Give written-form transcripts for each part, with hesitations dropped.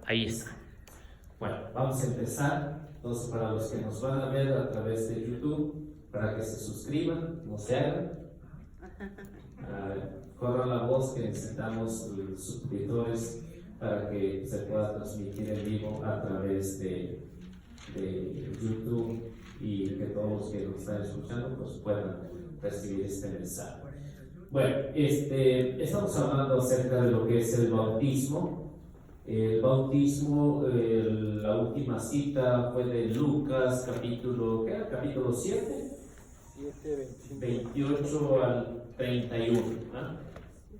Ahí está. Bueno, vamos a empezar. Entonces, para los que nos van a ver a través de YouTube, para que se suscriban, no se hagan. Corran la voz que necesitamos suscriptores para que se pueda transmitir en vivo a través de YouTube y que todos los que nos están escuchando pues puedan recibir este mensaje. Bueno, estamos hablando acerca de lo que es el bautismo. El bautismo, la última cita fue de Lucas, capítulo 7, 28 al 31.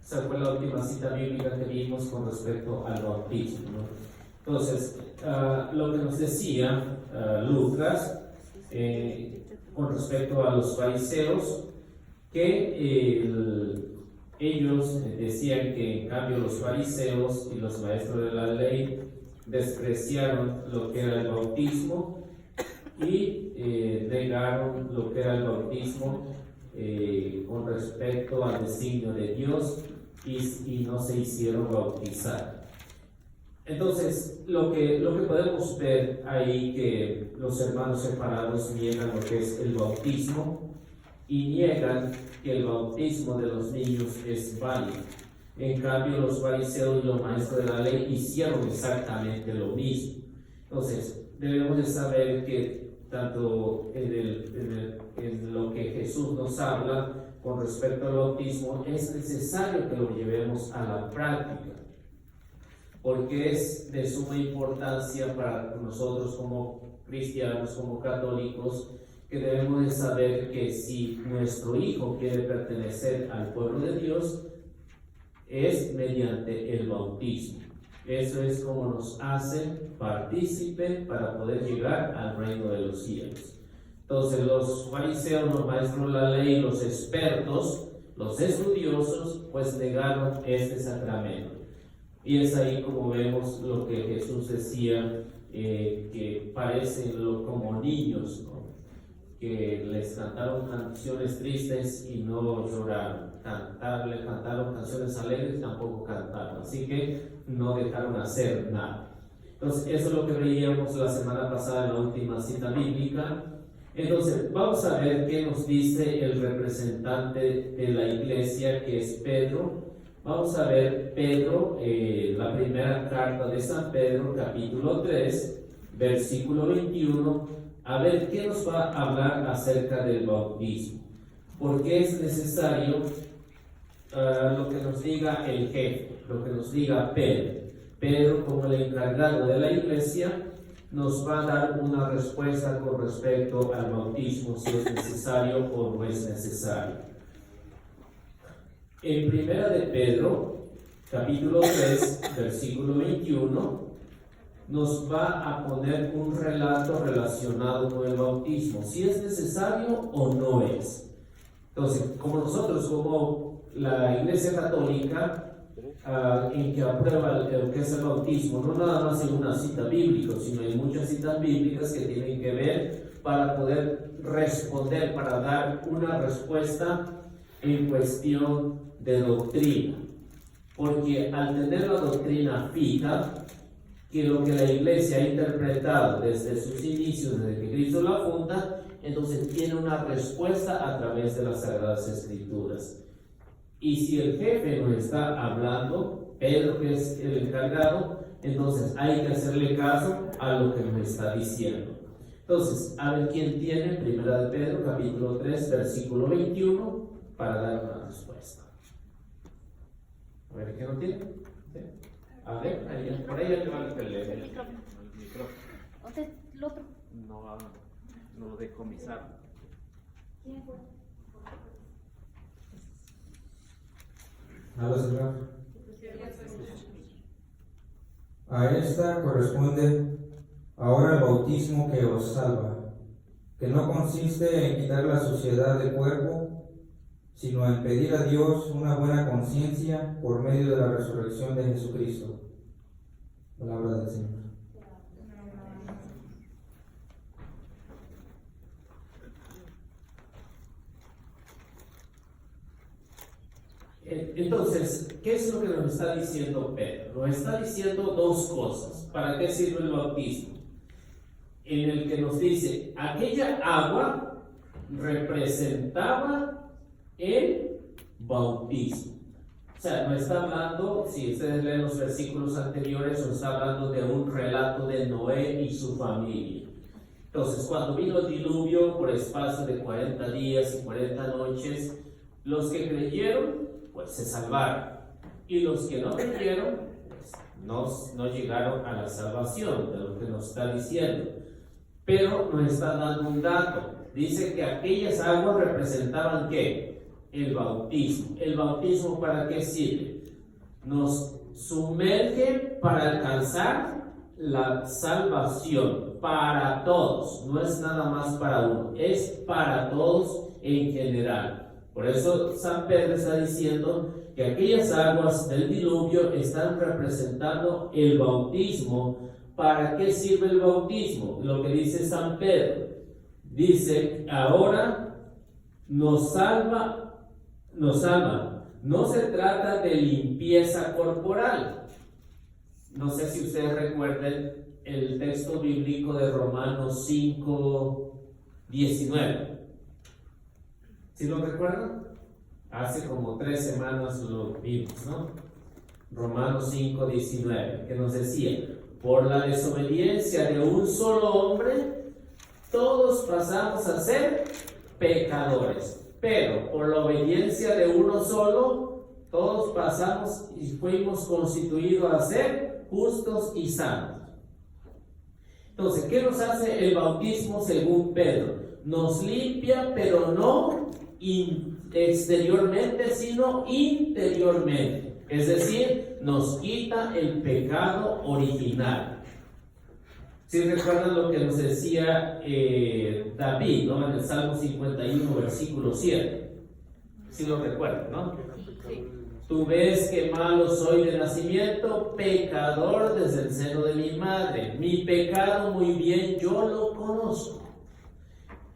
Esa fue la última cita bíblica que vimos con respecto al bautismo, ¿no? Entonces, lo que nos decía Lucas con respecto a los fariseos, que ellos decían que en cambio los fariseos y los maestros de la ley despreciaron lo que era el bautismo y negaron lo que era el bautismo con respecto al designio de Dios y no se hicieron bautizar. Entonces, lo que podemos ver ahí, que los hermanos separados niegan lo que es el bautismo y niegan que el bautismo de los niños es válido. En cambio, los fariseos y los maestros de la ley hicieron exactamente lo mismo. Entonces, debemos de saber que tanto en lo que Jesús nos habla con respecto al bautismo, es necesario que lo llevemos a la práctica, porque es de suma importancia para nosotros como cristianos, como católicos, que debemos de saber que si nuestro hijo quiere pertenecer al pueblo de Dios, es mediante el bautismo. Eso es como nos hace partícipe para poder llegar al reino de los cielos. Entonces los fariseos, los maestros de la ley, los expertos, los estudiosos, pues negaron este sacramento. Y es ahí como vemos lo que Jesús decía, que parecen como niños, ¿no? Que les cantaron canciones tristes y no lloraron. Le cantaron canciones alegres y tampoco cantaron. Así que no dejaron hacer nada. Entonces, eso es lo que veíamos la semana pasada en la última cita bíblica. Entonces, vamos a ver qué nos dice el representante de la iglesia, que es Pedro. Vamos a ver Pedro, la primera carta de San Pedro, capítulo 3, versículo 21, a ver qué nos va a hablar acerca del bautismo. Porque es necesario lo que nos diga el jefe, lo que nos diga Pedro. Pedro, como el encargado de la iglesia, nos va a dar una respuesta con respecto al bautismo, si es necesario o no es necesario. En primera de Pedro, capítulo 3, versículo 21, nos va a poner un relato relacionado con el bautismo, si es necesario o no es. Entonces, como nosotros, como la Iglesia Católica, en que aprueba lo que es el bautismo, no nada más en una cita bíblica, sino en muchas citas bíblicas que tienen que ver para poder responder, para dar una respuesta en cuestión de doctrina. Porque al tener la doctrina fija, que lo que la iglesia ha interpretado desde sus inicios, desde que Cristo la funda, entonces tiene una respuesta a través de las Sagradas Escrituras. Y si el jefe nos está hablando, Pedro, que es el encargado, entonces hay que hacerle caso a lo que nos está diciendo. Entonces, a ver quién tiene, primera de Pedro, capítulo 3, versículo 21, para dar una respuesta. A ver, ¿quién lo tiene? ¿Sí? A ver, ahí, por ahí te va el micrófono. ¿Usted el otro? No lo dejo misar. ¿Quién fue? Habla, Señor. A esta corresponde ahora el bautismo que os salva, que no consiste en quitar la suciedad del cuerpo, sino en pedir a Dios una buena conciencia por medio de la resurrección de Jesucristo. Palabra del Señor. Entonces, ¿qué es lo que nos está diciendo Pedro? Nos está diciendo dos cosas. ¿Para qué sirve el bautismo? En el que nos dice, aquella agua representaba el bautismo. O sea, no está hablando, si ustedes leen los versículos anteriores, nos está hablando de un relato de Noé y su familia. Entonces, cuando vino el diluvio por espacio de 40 días y 40 noches, los que creyeron, pues se salvaron. Y los que no creyeron, pues no llegaron a la salvación, de lo que nos está diciendo. Pero nos está dando un dato. Dice que aquellas aguas representaban ¿qué? El bautismo. ¿El bautismo para qué sirve? Nos sumerge para alcanzar la salvación para todos. No es nada más para uno, es para todos en general. Por eso San Pedro está diciendo que aquellas aguas del diluvio están representando el bautismo. ¿Para qué sirve el bautismo? Lo que dice San Pedro. Dice, ahora nos salva. No se trata de limpieza corporal. No sé si ustedes recuerden el texto bíblico de Romanos 5:19. ¿Sí lo recuerdan? Hace como 3 semanas lo vimos, ¿no? Romanos 5:19, que nos decía, por la desobediencia de un solo hombre, todos pasamos a ser pecadores, pero por la obediencia de uno solo, todos pasamos y fuimos constituidos a ser justos y santos. Entonces, ¿qué nos hace el bautismo según Pedro? Nos limpia, pero no exteriormente, sino interiormente. Es decir, nos quita el pecado original. Si recuerdan lo que nos decía David, ¿no? En el Salmo 51, versículo 7. Si lo recuerdan, ¿no? Tú ves que malo soy de nacimiento, pecador desde el seno de mi madre. Mi pecado muy bien yo lo conozco.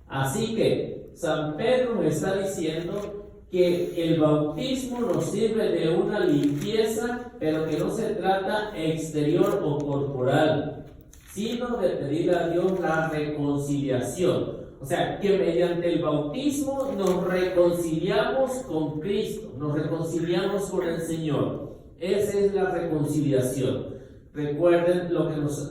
Así que San Pedro me está diciendo que el bautismo nos sirve de una limpieza, pero que no se trata exterior o corporal, sino de pedir a Dios la reconciliación. O sea, que mediante el bautismo nos reconciliamos con Cristo, nos reconciliamos con el Señor. Esa es la reconciliación. Recuerden lo que los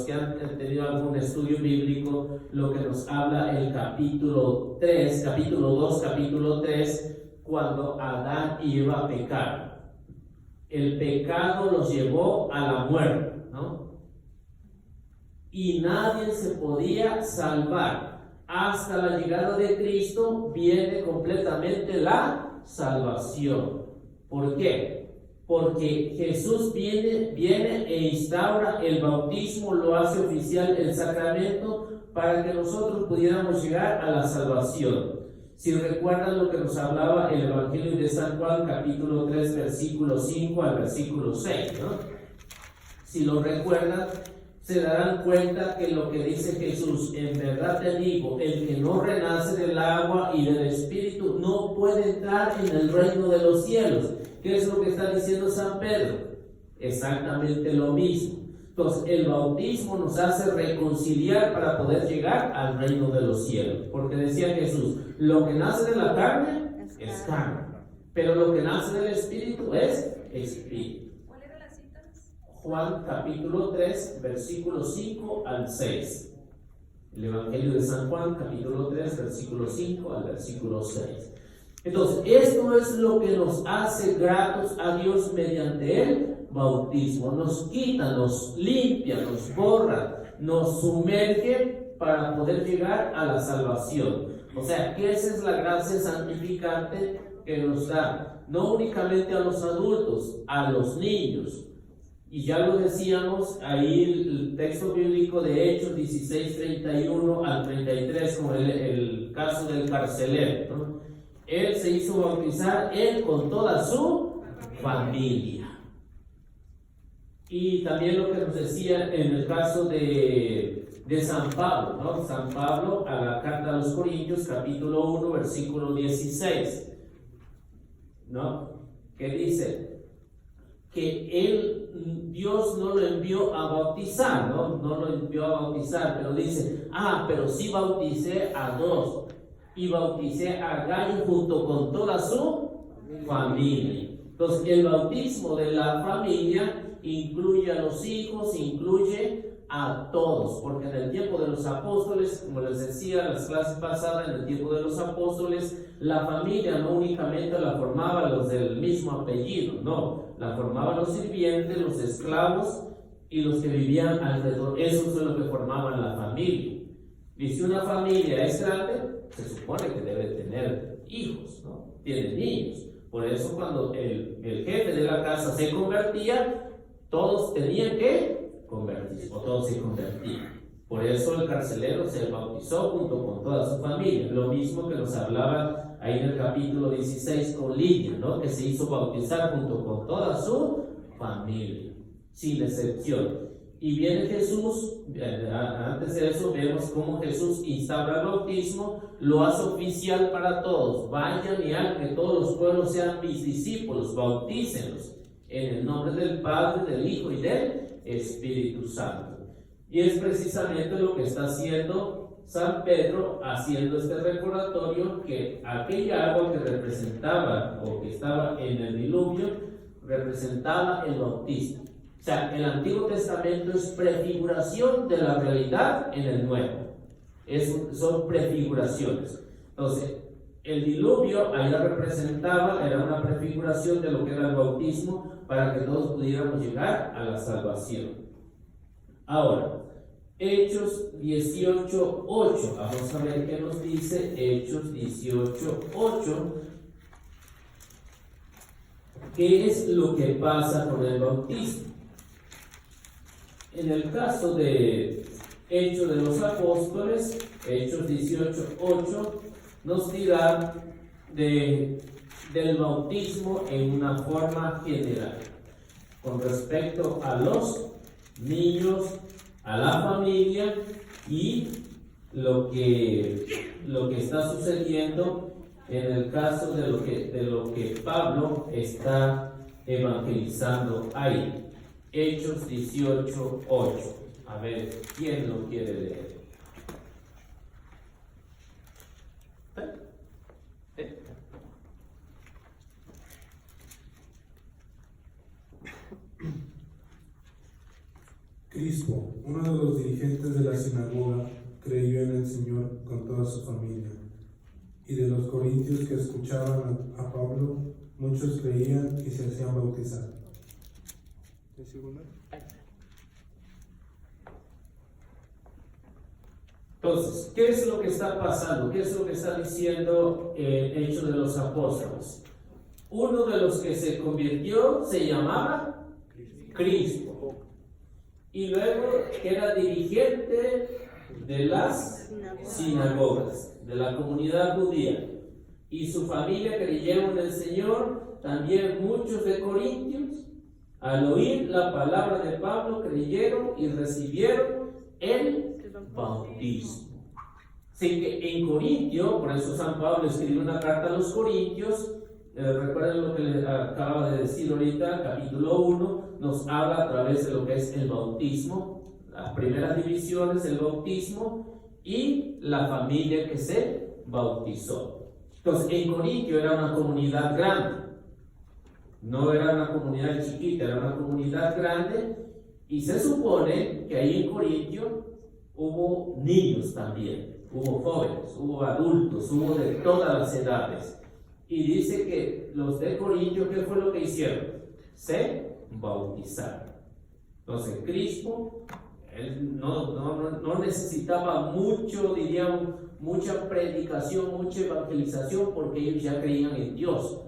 que han tenido algún estudio bíblico, lo que nos habla el capítulo 2, capítulo 3, cuando Adán y Eva pecaron. El pecado los llevó a la muerte, ¿no? Y nadie se podía salvar. Hasta la llegada de Cristo viene completamente la salvación. ¿Por qué? Porque Jesús viene e instaura el bautismo, lo hace oficial el sacramento para que nosotros pudiéramos llegar a la salvación. Si recuerdan lo que nos hablaba el Evangelio de San Juan, capítulo 3, versículo 5 al versículo 6, ¿no? Si lo recuerdan, se darán cuenta que lo que dice Jesús, en verdad te digo, el que no renace del agua y del Espíritu no puede entrar en el reino de los cielos. ¿Qué es lo que está diciendo San Pedro? Exactamente lo mismo. Entonces, el bautismo nos hace reconciliar para poder llegar al reino de los cielos. Porque decía Jesús, lo que nace de la carne es carne, pero lo que nace del Espíritu es Espíritu. ¿Cuál era la cita? Juan capítulo 3, versículos 5 al 6. El Evangelio de San Juan, capítulo 3, versículo 5 al versículo 6. Entonces, esto es lo que nos hace gratos a Dios mediante el bautismo. Nos quita, nos limpia, nos borra, nos sumerge para poder llegar a la salvación. O sea, que esa es la gracia santificante que nos da, no únicamente a los adultos, a los niños. Y ya lo decíamos ahí el texto bíblico de Hechos 16, 31 al 33, como el caso del carcelero, ¿no? Él se hizo bautizar, él con toda su familia. Y también lo que nos decía en el caso de San Pablo, ¿no? San Pablo a la carta a los Corintios, capítulo 1, versículo 16. ¿no? Que dice que Dios no lo envió a bautizar, ¿no? No lo envió a bautizar, pero dice, pero sí bauticé a 2, y bauticé a Gallo junto con toda su familia. Entonces, el bautismo de la familia incluye a los hijos, incluye a todos, porque en el tiempo de los apóstoles, como les decía en las clases pasadas, en el tiempo de los apóstoles, la familia no únicamente la formaban los del mismo apellido, no, la formaban los sirvientes, los esclavos y los que vivían alrededor. Esos son los que formaban la familia. Y si una familia es grande, se supone que debe tener hijos, ¿no? Tiene niños. Por eso cuando el jefe de la casa se convertía, todos tenían que convertirse, o todos se convertían. Por eso el carcelero se bautizó junto con toda su familia. Lo mismo que nos hablaba ahí en el capítulo 16 con Lidia, ¿no? Que se hizo bautizar junto con toda su familia, sin excepción. Y viene Jesús, antes de eso vemos cómo Jesús instaura el bautismo, lo hace oficial para todos. Vayan y hagan que todos los pueblos sean mis discípulos, bautícenlos en el nombre del Padre, del Hijo y del Espíritu Santo. Y es precisamente lo que está haciendo San Pedro, haciendo este recordatorio, que aquella agua que representaba o que estaba en el diluvio representaba el bautismo. O sea, el Antiguo Testamento es prefiguración de la realidad en el Nuevo. Son prefiguraciones. Entonces, el diluvio ahí la representaba, era una prefiguración de lo que era el bautismo para que todos pudiéramos llegar a la salvación. Ahora, Hechos 18:8. Vamos a ver qué nos dice Hechos 18:8. ¿Qué es lo que pasa con el bautismo? En el caso de Hechos de los Apóstoles, Hechos 18:8, nos dirá del bautismo en una forma general, con respecto a los niños, a la familia y lo que está sucediendo en el caso de lo que Pablo está evangelizando ahí. Hechos 18:8. A ver, ¿quién lo quiere leer? Crispo, uno de los dirigentes de la sinagoga, creyó en el Señor con toda su familia. Y de los corintios que escuchaban a Pablo, muchos creían y se hacían bautizar. ¿El segundo? Entonces, ¿qué es lo que está pasando? ¿Qué es lo que está diciendo Hechos de los Apóstoles? Uno de los que se convirtió se llamaba Crispo. Y luego era dirigente de las sinagogas, de la comunidad judía. Y su familia creyeron en el Señor, también muchos de Corintios, al oír la palabra de Pablo, creyeron y recibieron el bautismo. Así que en Corintio, por eso San Pablo escribió una carta a los Corintios. Recuerden lo que le acaba de decir ahorita, capítulo 1, nos habla a través de lo que es el bautismo, las primeras divisiones, el bautismo y la familia que se bautizó. Entonces, en Corintio era una comunidad grande, no era una comunidad chiquita, era una comunidad grande, y se supone que ahí en Corintio hubo niños también, hubo jóvenes, hubo adultos, hubo de todas las edades. Y dice que los de Corintio, ¿qué fue lo que hicieron? Se bautizaron. Entonces, Crispo, él no necesitaba mucho, diríamos, mucha predicación, mucha evangelización, porque ellos ya creían en Dios.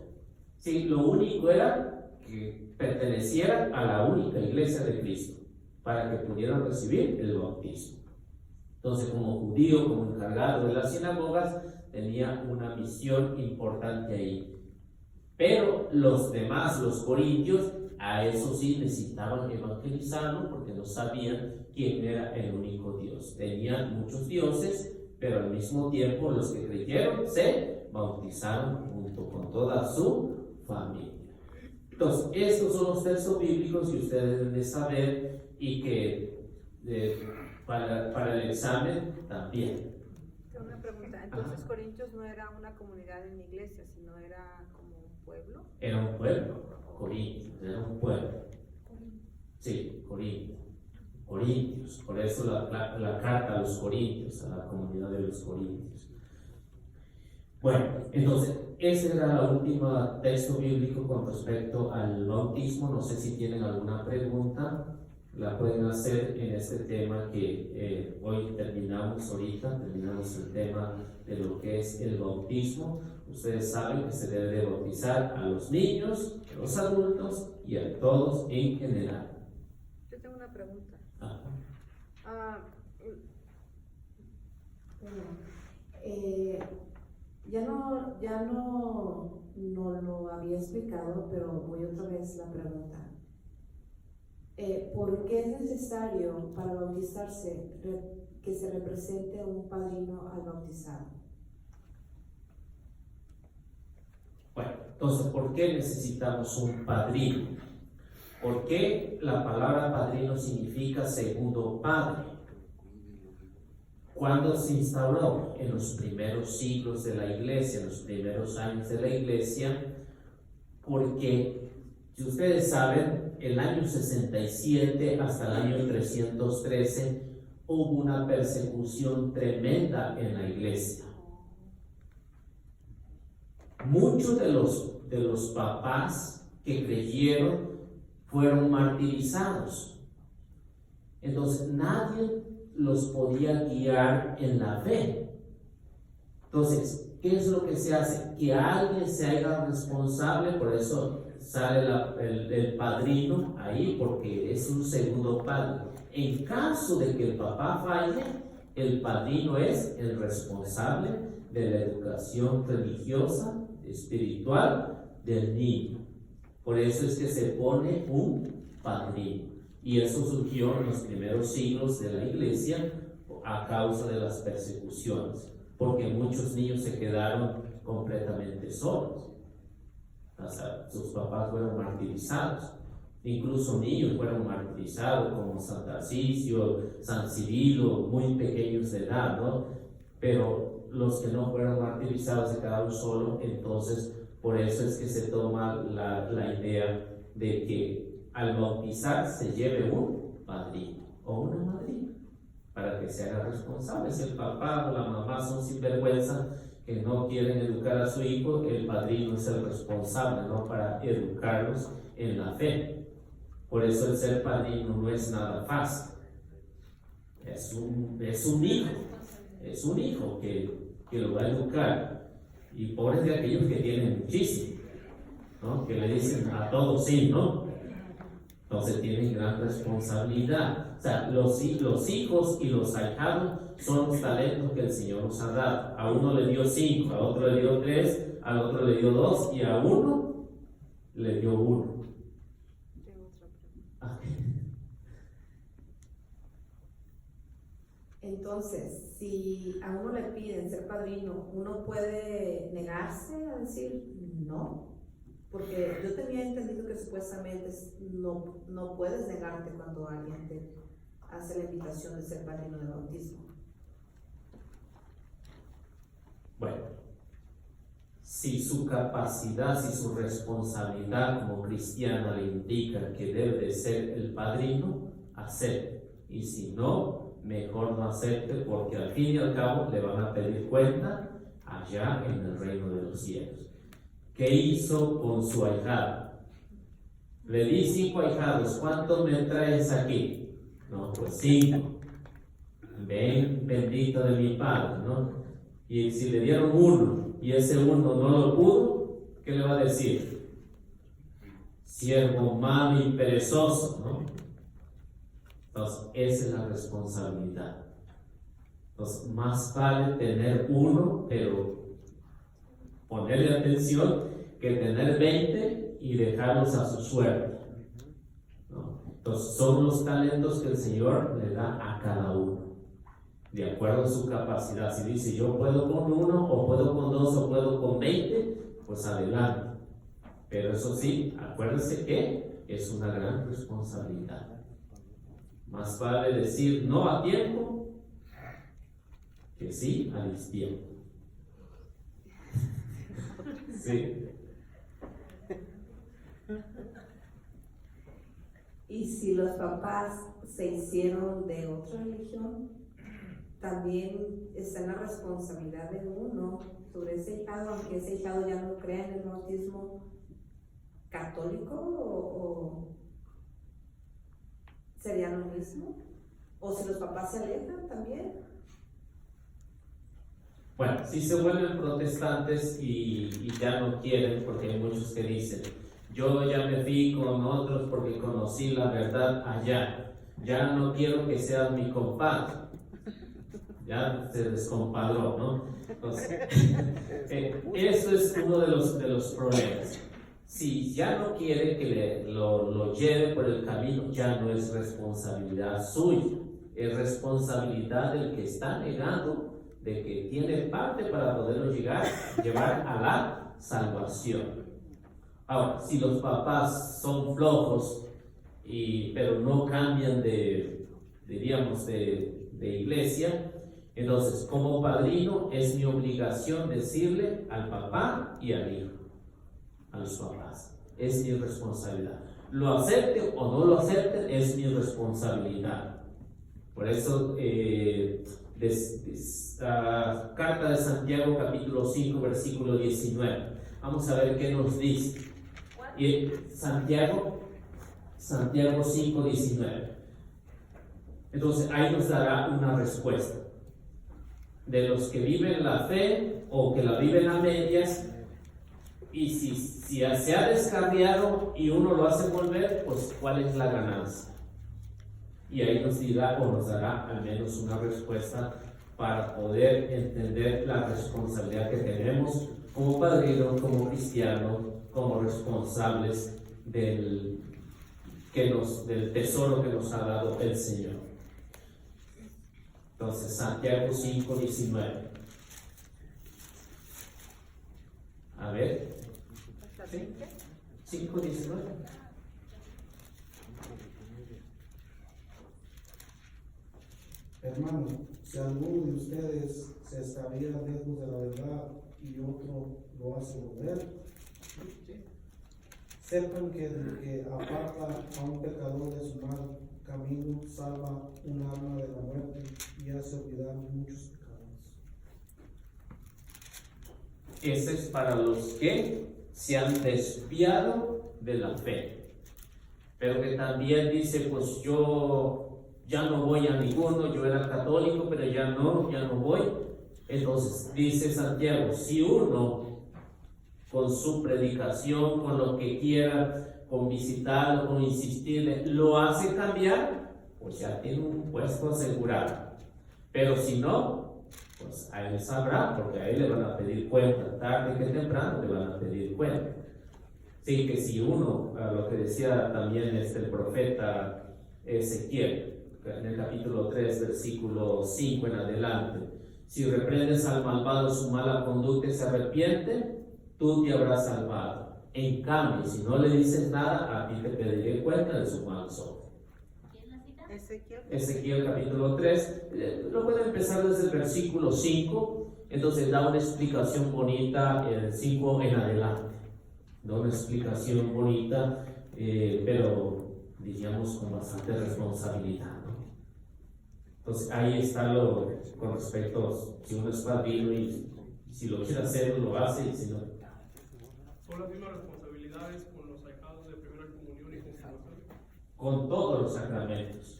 Sí, lo único era que pertenecieran a la única iglesia de Cristo, para que pudieran recibir el bautismo. Entonces, como judío, como encargado de las sinagogas, tenía una misión importante ahí. Pero los demás, los corintios, a eso sí necesitaban evangelizarlo, porque no sabían quién era el único Dios. Tenían muchos dioses, pero al mismo tiempo los que creyeron se bautizaron junto con toda su familia. Entonces, estos son los textos bíblicos que ustedes deben de saber y que para el examen también. Tengo una pregunta. Entonces, Corintios no era una comunidad en iglesia, sino era como un pueblo. Era un pueblo, Corintios, era un pueblo. Sí, Corintios. Por eso la carta a los Corintios, a la comunidad de los Corintios. Bueno, entonces, ese era el último texto bíblico con respecto al bautismo. No sé si tienen alguna pregunta, la pueden hacer en este tema que hoy terminamos el tema de lo que es el bautismo. Ustedes saben que se debe de bautizar a los niños, a los adultos y a todos en general. Yo tengo una pregunta. Ya no lo había explicado, pero voy otra vez la pregunta. ¿Por qué es necesario para bautizarse que se represente un padrino al bautizado? Bueno, entonces, ¿por qué necesitamos un padrino? ¿Por qué la palabra padrino significa segundo padre? ¿Cuándo se instauró? En los primeros siglos de la iglesia, en los primeros años de la iglesia, porque, si ustedes saben, el año 67 hasta el año 313 hubo una persecución tremenda en la iglesia. Muchos de los papás que creyeron fueron martirizados. Entonces nadie los podía guiar en la fe. Entonces, ¿qué es lo que se hace? Que alguien se haga responsable. Por eso sale el padrino ahí, porque es un segundo padre. En caso de que el papá falle, el padrino es el responsable de la educación religiosa, espiritual del niño. Por eso es que se pone un padrino. Y eso surgió en los primeros siglos de la iglesia a causa de las persecuciones, porque muchos niños se quedaron completamente solos. O sea, sus papás fueron martirizados. Incluso niños fueron martirizados, como San Tarcisio, San Cirilo, muy pequeños de edad, ¿no? Pero los que no fueron martirizados se quedaron solos. Entonces, por eso es que se toma la idea de que al bautizar se lleve un padrino o una madrina para que se haga responsable. Si el papá o la mamá son sinvergüenza que no quieren educar a su hijo, el padrino es el responsable, ¿no? Para educarlos en la fe. Por eso el ser padrino no es nada fácil. Es un hijo que lo va a educar. Y pobres de aquellos que tienen muchísimo, ¿no? Que le dicen a todos sí, ¿no? Entonces tienen gran responsabilidad. O sea, los hijos y los ahijados son los talentos que el Señor nos ha dado. A uno le dio 5, a otro le dio 3, al otro le dio 2 y a uno le dio 1. Tengo otra pregunta. Entonces, si a uno le piden ser padrino, ¿uno puede negarse a decir no? Porque yo tenía entendido que supuestamente no puedes negarte cuando alguien te hace la invitación de ser padrino de bautismo. Bueno, si su capacidad, si su responsabilidad como cristiano le indica que debe de ser el padrino, acepte. Y si no, mejor no acepte, porque al fin y al cabo le van a pedir cuenta allá en el reino de los cielos. ¿Qué hizo con su ahijado? Le di 5 ahijados, ¿cuántos me traes aquí? No, pues 5. Ven, bendito de mi padre, ¿no? Y si le dieron 1 y ese 1 no lo pudo, ¿qué le va a decir? Siervo malo y perezoso, ¿no? Entonces, esa es la responsabilidad. Entonces, más vale tener 1, pero ponerle atención, que tener 20 y dejarlos a su suerte, ¿no? Entonces, son los talentos que el Señor le da a cada uno, de acuerdo a su capacidad. Si dice, yo puedo con 1, o puedo con 2, o puedo con 20, pues adelante. Pero eso sí, acuérdense que es una gran responsabilidad. Más vale decir no a tiempo que sí a destiempo. Sí. Y si los papás se hicieron de otra religión, también está en la responsabilidad de uno sobre ese hijado, aunque ese hijado ya no crea en el bautismo católico, o sería lo mismo. O si los papás se alejan también. Bueno, si se vuelven protestantes y ya no quieren, porque hay muchos que dicen, yo ya me fui con otros porque conocí la verdad allá, ya no quiero que seas mi compadre, ya se descompadró, ¿no? Entonces, eso es uno de los problemas. Si ya no quiere que lo lleve por el camino, ya no es responsabilidad suya, es responsabilidad del que está negando de que tiene parte para poderlo llevar a la salvación. Ahora, si los papás son flojos, pero no cambian de iglesia, entonces como padrino es mi obligación decirle al papá y al hijo, a los papás, es mi responsabilidad. Lo acepten o no lo acepten, es mi responsabilidad. Por eso, carta de Santiago, capítulo 5, versículo 19. Vamos a ver qué nos dice. Y Santiago 5, 19. Entonces, ahí nos dará una respuesta. De los que viven la fe o que la viven a medias, y si se ha descarriado y uno lo hace volver, pues ¿cuál es la ganancia? Y ahí nos dirá o nos dará al menos una respuesta para poder entender la responsabilidad que tenemos como padrino, como cristiano, como responsables del tesoro que nos ha dado el Señor. Entonces, Santiago 5, 19. A ver. ¿Sí? 5, 19. Hermano, si alguno de ustedes se extravía lejos de la verdad y otro lo hace volver, sepan que el que aparta a un pecador de su mal camino salva un alma de la muerte y hace olvidar muchos pecados. Ese es para los que se han desviado de la fe, pero que también dice, pues yo ya no voy a ninguno, yo era católico, pero ya no voy. Entonces dice Santiago, si uno con su predicación, con lo que quiera, con visitarlo, con insistirle, lo hace cambiar, pues ya tiene un puesto asegurado. Pero si no, pues a él sabrá, porque a él le van a pedir cuenta, tarde que temprano le van a pedir cuenta. Sí, que si uno, lo que decía también el profeta Ezequiel, en el capítulo 3, versículo 5 en adelante, si reprendes al malvado su mala conducta y se arrepiente, tú te habrás salvado. En cambio, si no le dices nada, a ti te pediré cuenta de su mal obra. ¿Quién la cita? Ezequiel capítulo 3, lo puede empezar desde el versículo 5, entonces da una explicación bonita el 5 en adelante. Da una explicación bonita, pero diríamos con bastante responsabilidad, ¿no? Entonces ahí está lo con respecto, si uno es padrino y si lo quiere hacer, lo hace, y si no. ¿Son las mismas responsabilidades con los ahijados de primera comunión y confirmación? Con todos los sacramentos,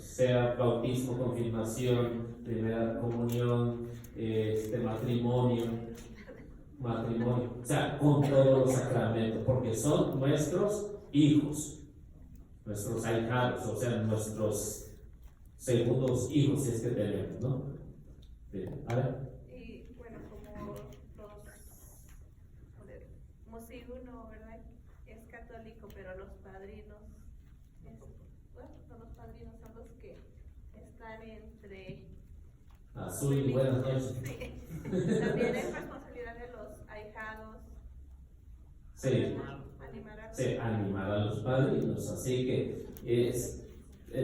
sea bautismo, confirmación, primera comunión, matrimonio, o sea, con todos los sacramentos, porque son nuestros hijos, nuestros ahijados, o sea, nuestros segundos hijos, si es que tenemos, ¿no? Bien, a ver. Y bueno, como si uno, ¿verdad?, es católico, pero los padrinos, son los padrinos, son los que están entre... Azul y buenas noches. Sí. También es responsabilidad de los ahijados animar a los padrinos. Así que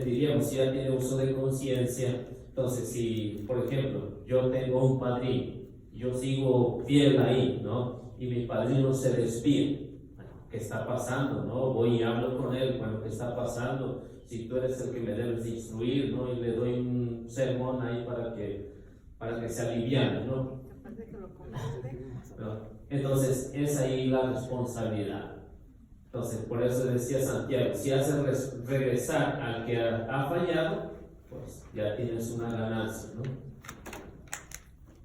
diríamos, si ya tiene uso de conciencia, entonces si, por ejemplo, yo tengo un padrino, yo sigo fiel ahí, ¿no? Y mi padrino se despide, bueno, ¿qué está pasando, no? Voy y hablo con él, bueno, ¿qué está pasando? Si tú eres el que me debes de instruir, ¿no? Y le doy un sermón ahí para que se aliviane, ¿no? Entonces, es ahí la responsabilidad. Entonces, por eso decía Santiago, si haces regresar al que ha fallado, pues ya tienes una ganancia, ¿no?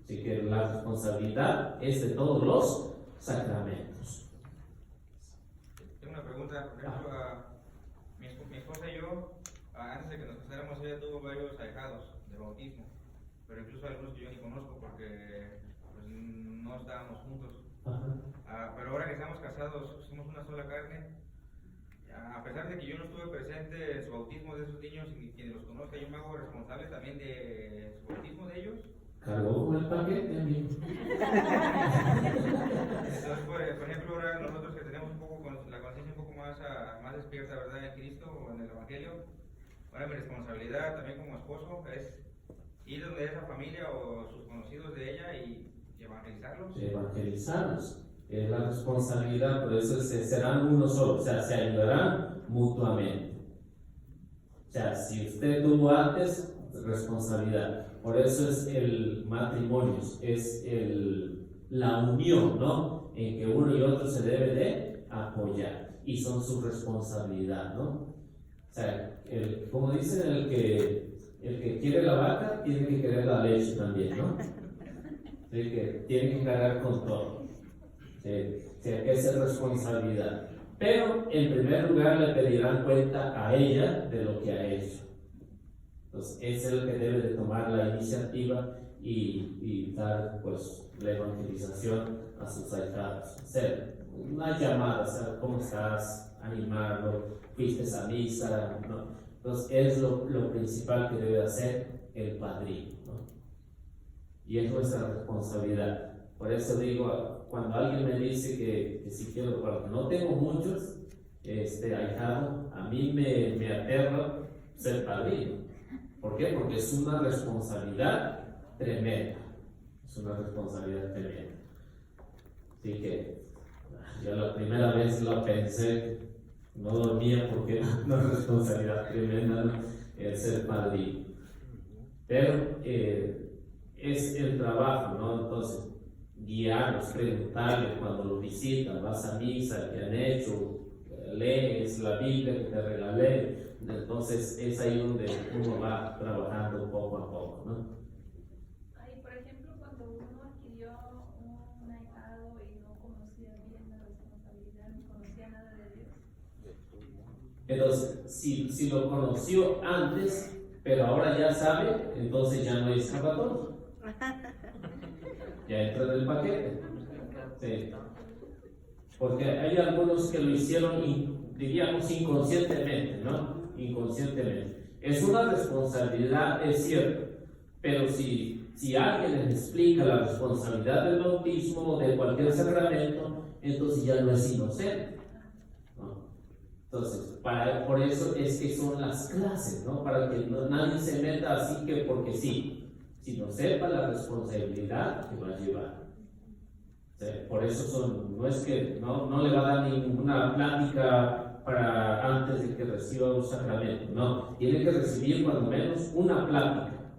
Así que la responsabilidad es de todos los sacramentos. Tengo una pregunta, por ejemplo, mi esposa y yo, antes de que nos casáramos, ella tuvo varios ahijados de bautismo, pero incluso algunos que yo ni conozco porque pues, no estábamos juntos. Pero ahora que estamos casados, somos una sola carne. A pesar de que yo no estuve presente en su bautismo de esos niños y quienes los conozca, yo me hago responsable también de su bautismo de ellos. Cargó con el paquete, amigo. Entonces, por ejemplo, ahora nosotros que tenemos un poco la conciencia un poco más despierta, ¿verdad?, en Cristo o en el Evangelio, ahora mi responsabilidad también como esposo es ir donde esa familia o sus conocidos de ella y evangelizarlos. Evangelizarlos. Es la responsabilidad, por eso serán uno solo, o sea, se ayudarán mutuamente. O sea, si usted tuvo antes, responsabilidad. Por eso es el matrimonio, es la unión, ¿no? En que uno y otro se debe de apoyar y son su responsabilidad, ¿no? O sea, como dicen, el que quiere la vaca tiene que querer la leche también, ¿no? Así que tiene que cargar con todo. Esa es responsabilidad. Pero en primer lugar le pedirán cuenta a ella de lo que ha hecho. Entonces, es el que debe de tomar la iniciativa y dar pues la evangelización a sus ahijados. Hacer una llamada, saber cómo estás, animarlo, fuiste a misa, ¿no? Entonces, es lo principal que debe hacer el padrino, ¿no? Y es nuestra responsabilidad. Por eso digo, cuando alguien me dice que si quiero, porque no tengo muchos ahijados, a mí me aterra ser padrino. ¿Por qué? Porque es una responsabilidad tremenda. Es una responsabilidad tremenda. Así que yo la primera vez lo pensé, no dormía porque era una responsabilidad tremenda, ¿no? El ser padrino. Pero es el trabajo, ¿no? Entonces, guiarlos, preguntarles cuando los visitan, vas a misa, ¿qué han hecho? Lees la Biblia que te regalé. Entonces es ahí donde uno va trabajando poco a poco, ¿no? Por ejemplo, cuando uno adquirió un ahijado y no conocía bien la responsabilidad, no conocía nada de Dios. Entonces, si lo conoció antes, pero ahora ya sabe, entonces ya no hay escapatoria. Ya entra en el paquete. Sí. Porque hay algunos que lo hicieron, diríamos, inconscientemente, ¿no? Inconscientemente. Es una responsabilidad, es cierto, pero si alguien les explica la responsabilidad del bautismo o de cualquier sacramento, entonces ya no es inocente, ¿no? Entonces, por eso es que son las clases, ¿no? Para que nadie se meta así que porque sí, sino sepa la responsabilidad que va a llevar. O sea, por eso no es que no le va a dar ninguna plática para antes de que reciba un sacramento, no, tiene que recibir cuando menos una plática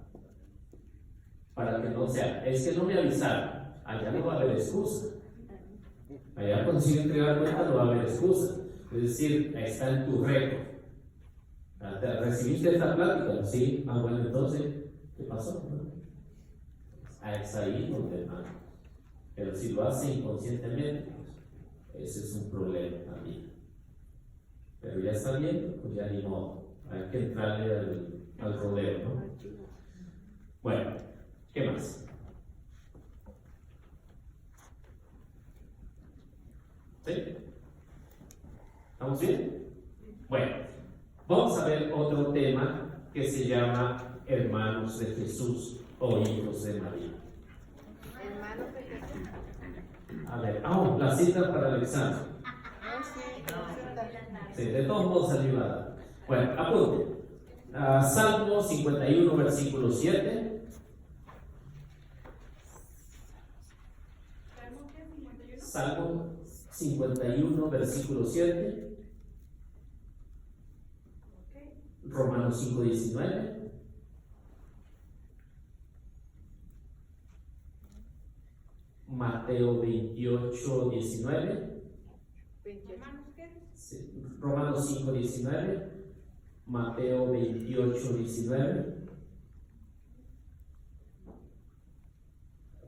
para que no sea, es que no me avisaron, allá no va a haber excusa, allá cuando se entregar cuenta no va a haber excusa, es decir, está en tu récord. ¿Recibiste esta plática? Sí, bueno, entonces, ¿qué pasó? Es ahí donde va. Pero si lo hace inconscientemente, pues, ese es un problema también. Pero ya está bien, pues ya ni modo. Hay que entrarle al rodeo, ¿no? Bueno, ¿qué más? ¿Sí? ¿Estamos bien? Bueno, vamos a ver otro tema que se llama hermanos de Jesús o hijos de María. Hermanos de Jesús. A ver, la cita para el examen. Sí, de todos modos salió a dar. Bueno, apunte. Salmo 51, versículo 7. Salmo 51, versículo 7. Romanos 5, 19. Mateo 28, 19. Sí, Romanos 5, 19. Mateo 28, 19.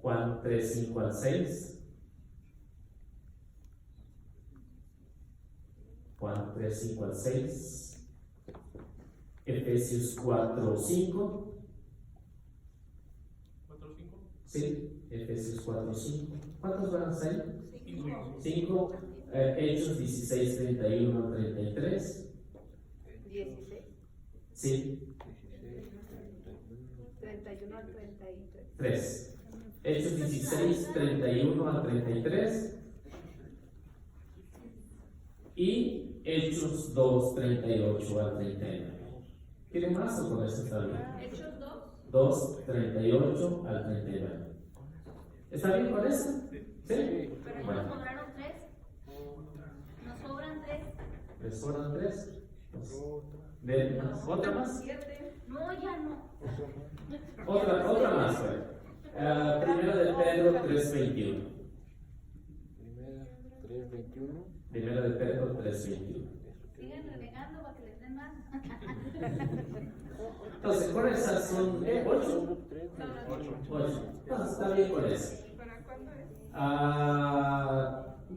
Juan 3, 5 al 6. Juan 3, 5 al 6. Efesios 4, 5. ¿4 5? Sí, Efesios 4, 5. ¿Cuántos van a ser? 5. 5. Hechos 16, 31 al 33. 16. Sí, 31 al 33. 3. Hechos 16, 31 al 33. Y Hechos 2, 38 al 39. ¿Quieren más o con eso está bien? Hechos 2. 2, 38 al 39. ¿Está bien con eso? Sí. Pero ya Bueno. nos sobraron 3. Nos sobran 3. ¿Les sobran 3? ¿De más? ¿Otra más? 7. No, ya no. Otra más, pues. Primero de Pedro 3:21. Primero de Pedro 3:21. Siguen renegando para que les den más. Entonces, con esas son 8. 8. Entonces, está bien con eso. ¿Para cuándo es?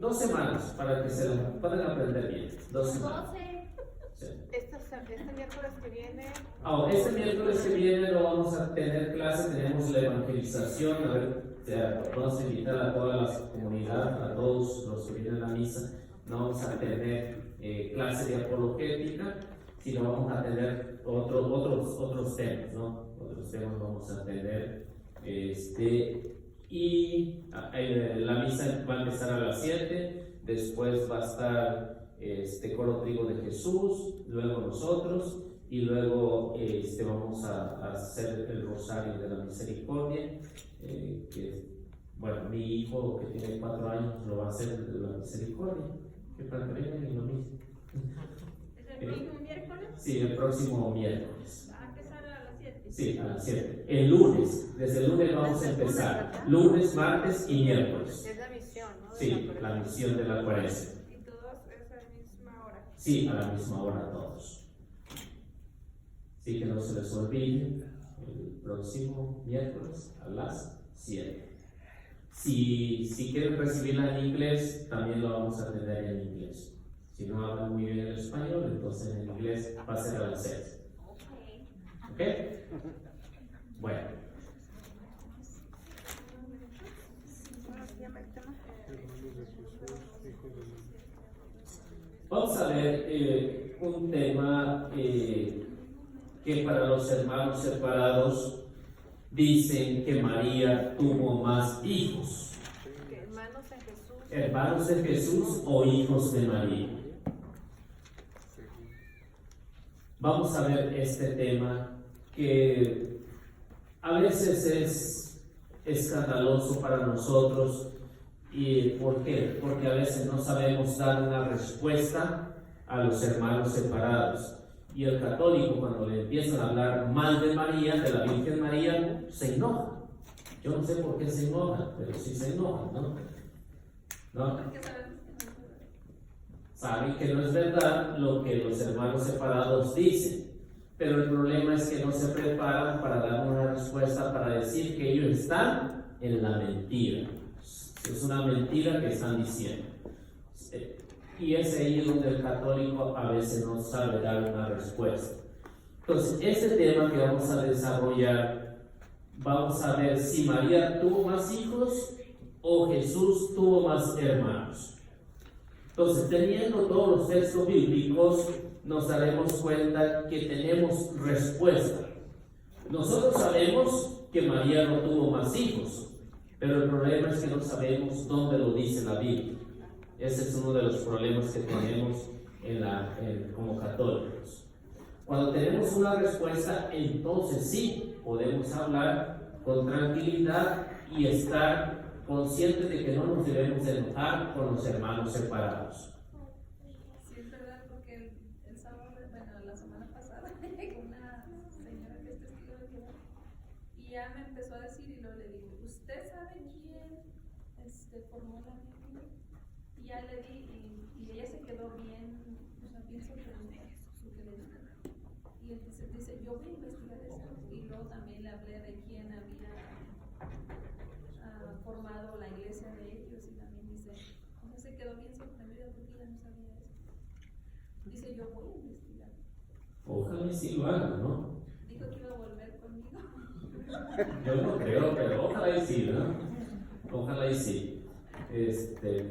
2 semanas para que se la puedan aprender bien. 2 semanas. 12. Sí. Este miércoles que viene. Ahora, este miércoles que viene no vamos a tener clase, tenemos la evangelización. A ver, vamos a invitar a toda la comunidad, a todos los que vienen a la misa. No vamos a tener clase de apologética, sino vamos a tener otros temas, ¿no? Otros temas vamos a tener. Y la misa va a empezar a las 7, después va a estar coro trigo de Jesús, luego nosotros, y luego vamos a hacer el rosario de la misericordia, que bueno, mi hijo que tiene 4 años lo va a hacer de la misericordia, que para que vengan y lo mismo. ¿Es el mismo miércoles? Sí, el próximo miércoles. ¿Va a empezar a las 7? Sí, a las 7. El lunes, desde el lunes vamos a empezar. Lunes, martes y miércoles. Es la misión, ¿no? Sí, la misión de la cuaresma. Y todos es a la misma hora. Sí, a la misma hora todos. Sí, que no se les olvide, el próximo miércoles a las 7. Si quieren recibirla en inglés, también lo vamos a tener en inglés. Si no hablan muy bien el español, entonces en inglés va a ser a las 6. ¿Ok? Bueno. Vamos a ver un tema que para los hermanos separados dicen que María tuvo más hijos. Hermanos en Jesús. Hermanos de Jesús o hijos de María. Vamos a ver este tema que a veces es escandaloso para nosotros. ¿Y por qué? Porque a veces no sabemos dar una respuesta a los hermanos separados. Y el católico, cuando le empiezan a hablar mal de María, de la Virgen María, se enoja. Yo no sé por qué se enoja, pero sí se enoja, ¿no? Porque sabemos que no es verdad. Saben que no es verdad lo que los hermanos separados dicen, pero el problema es que no se preparan para dar una respuesta, para decir que ellos están en la mentira. Es una mentira que están diciendo. Y es ahí donde el católico a veces no sabe dar una respuesta. Entonces, este tema que vamos a desarrollar, vamos a ver si María tuvo más hijos o Jesús tuvo más hermanos. Entonces, teniendo todos los textos bíblicos, nos daremos cuenta que tenemos respuesta. Nosotros sabemos que María no tuvo más hijos, pero el problema es que no sabemos dónde lo dice la Biblia. Ese es uno de los problemas que tenemos como católicos. Cuando tenemos una respuesta, entonces sí podemos hablar con tranquilidad y estar conscientes de que no nos debemos enojar con los hermanos separados. Sí, es verdad, porque el sábado, bueno, la semana pasada, llegó una señora que es testigo de Jehová y ya me empezó a decir, y luego le dije, ¿usted sabe quién formó la Biblia? Y ya le di, y ella se quedó bien, o sea, bien sorprendida lo que le dije. Y entonces dice, yo voy a investigar eso. Y luego también le hablé de quién había formado la iglesia de ellos, y también dice, o sea, se quedó bien sorprendida porque ella no sabía eso. Dice, yo voy a investigar. Ojalá y sí lo hagan, ¿no? Dijo que iba a volver conmigo. Yo no creo, pero ojalá y sí, ¿no? Ojalá y sí.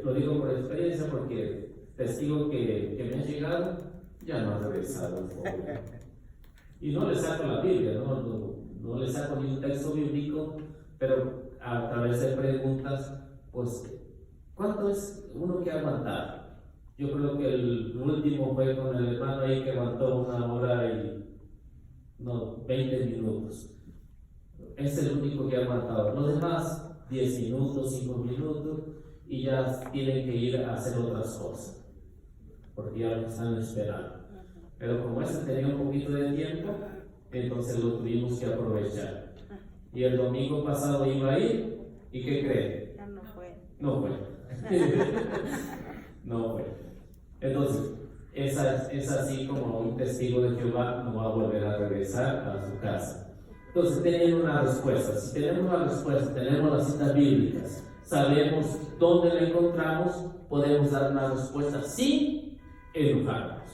Lo digo por experiencia porque testigo que me ha llegado ya no ha regresado el pobre. Y no le saco la Biblia, no le saco ni un texto bíblico, pero a través de preguntas, pues, ¿cuánto es uno que ha aguantado? Yo creo que el último fue con el hermano ahí que aguantó 1 hora y 20 minutos. Es el único que ha aguantado. Los demás, 10 minutos, 5 minutos, y ya tienen que ir a hacer otras cosas, porque ya lo están esperando. Pero como ese tenía un poquito de tiempo, entonces lo tuvimos que aprovechar. Y el domingo pasado iba a ir, ¿y qué creen? Ya no fue. No fue. No fue. Entonces, es así como un testigo de Jehová no va a volver a regresar a su casa. Entonces, tienen una respuesta. Si tenemos la respuesta, tenemos las citas bíblicas, sabemos dónde la encontramos, podemos dar una respuesta sin enojarnos.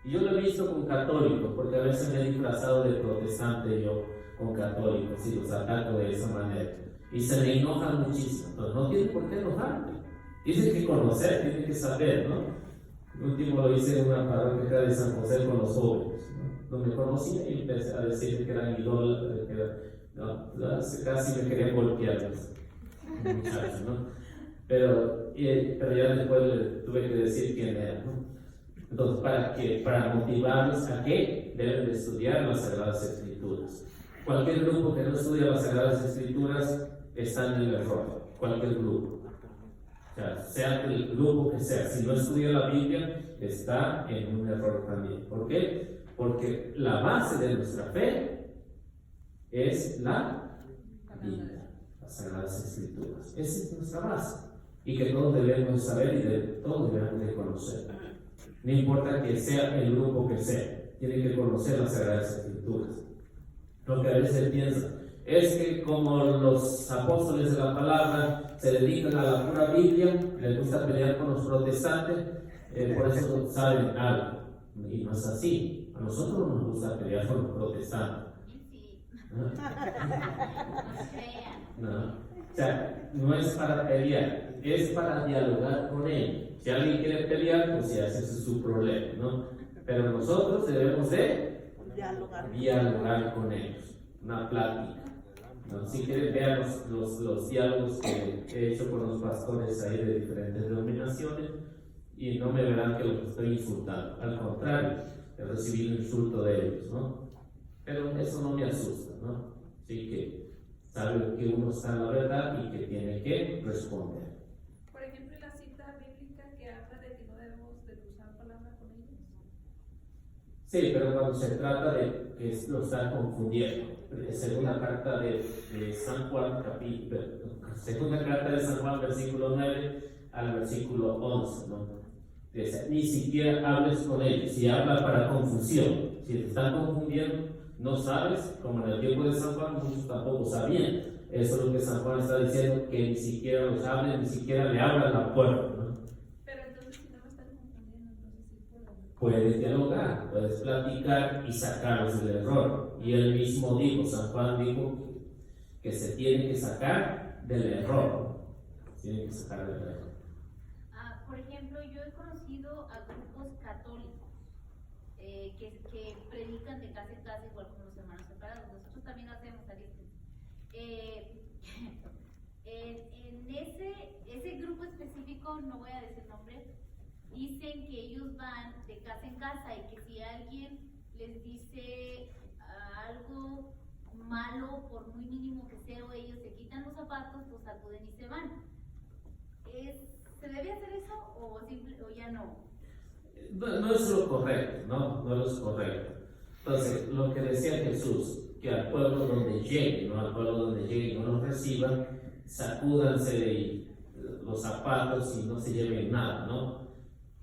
Y yo lo he visto con católicos, porque a veces me he disfrazado de protestante yo con católicos y los ataco de esa manera. Y se me enojan muchísimo. Entonces, no tiene por qué enojarte. Tienes que conocer, tienes que saber, ¿no? El último lo hice en una parroquia de San José con los jóvenes, ¿no? No me conocía y empecé a decir que eran idólatras, casi me querían golpear los muchachos, ¿no? Pero ya después le tuve que decir quién era, ¿no? Entonces, para motivarlos a que deben de estudiar las Sagradas Escrituras. Cualquier grupo que no estudia las Sagradas Escrituras está en el error, cualquier grupo. O sea el grupo que sea, si no estudia la Biblia, está en un error también. ¿Por qué? Porque la base de nuestra fe es la Biblia, las Sagradas Escrituras. Esa es nuestra base. Y que todos debemos saber y todos debemos de conocer. No importa que sea el grupo que sea, tienen que conocer las Sagradas Escrituras. Lo que a veces piensan es que como los apóstoles de la palabra se dedican a la pura Biblia, les gusta pelear con los protestantes, por eso saben algo. Y no es así. A nosotros no nos gusta pelear con los protestantes. ¿No? O sea, no es para pelear, es para dialogar con ellos. Si alguien quiere pelear, pues ya ese es su problema, ¿no? Pero nosotros debemos de dialogar con ellos, una plática. ¿No? Si quieren, vean los diálogos que he hecho con los pastores ahí de diferentes denominaciones y no me verán que los estoy insultando. Al contrario, he recibido insulto de ellos, ¿no? Pero eso no me asusta, ¿no? Así que sabe que uno está en la verdad y que tiene que responder. Por ejemplo, la cita bíblica que habla de que no debemos de cruzar palabra con ellos. Sí, pero cuando se trata de que lo están confundiendo, segunda carta de San Juan, segunda carta de San Juan, versículo 9 al versículo 11, ¿no? Dice, ni siquiera hables con ellos, si habla para confusión, si te están confundiendo, no sabes, como en el tiempo de San Juan, muchos tampoco sabían. Eso es lo que San Juan está diciendo, que ni siquiera los hablen, ni siquiera le abran la puerta, ¿no? Pero entonces, si no me están confundiendo, entonces sí puedo. Puedes dialogar, puedes platicar y sacarlos del error. Y él mismo dijo, San Juan dijo que se tiene que sacar del error. Tiene que sacar del error. Por ejemplo, yo he conocido a grupos católicos que predican de casa en casa igual como los hermanos separados. Nosotros también hacemos aristas. En ese grupo específico, no voy a decir nombre, dicen que ellos van de casa en casa y que si alguien les dice algo malo, por muy mínimo que sea, o ellos se quitan los zapatos, los sacuden y se van. ¿Se debe hacer eso o ya no? No es lo correcto, no es correcto. Entonces, lo que decía Jesús, que al pueblo donde lleguen, no al pueblo donde lleguen, no los reciban, sacúdanse los zapatos y no se lleven nada, ¿no?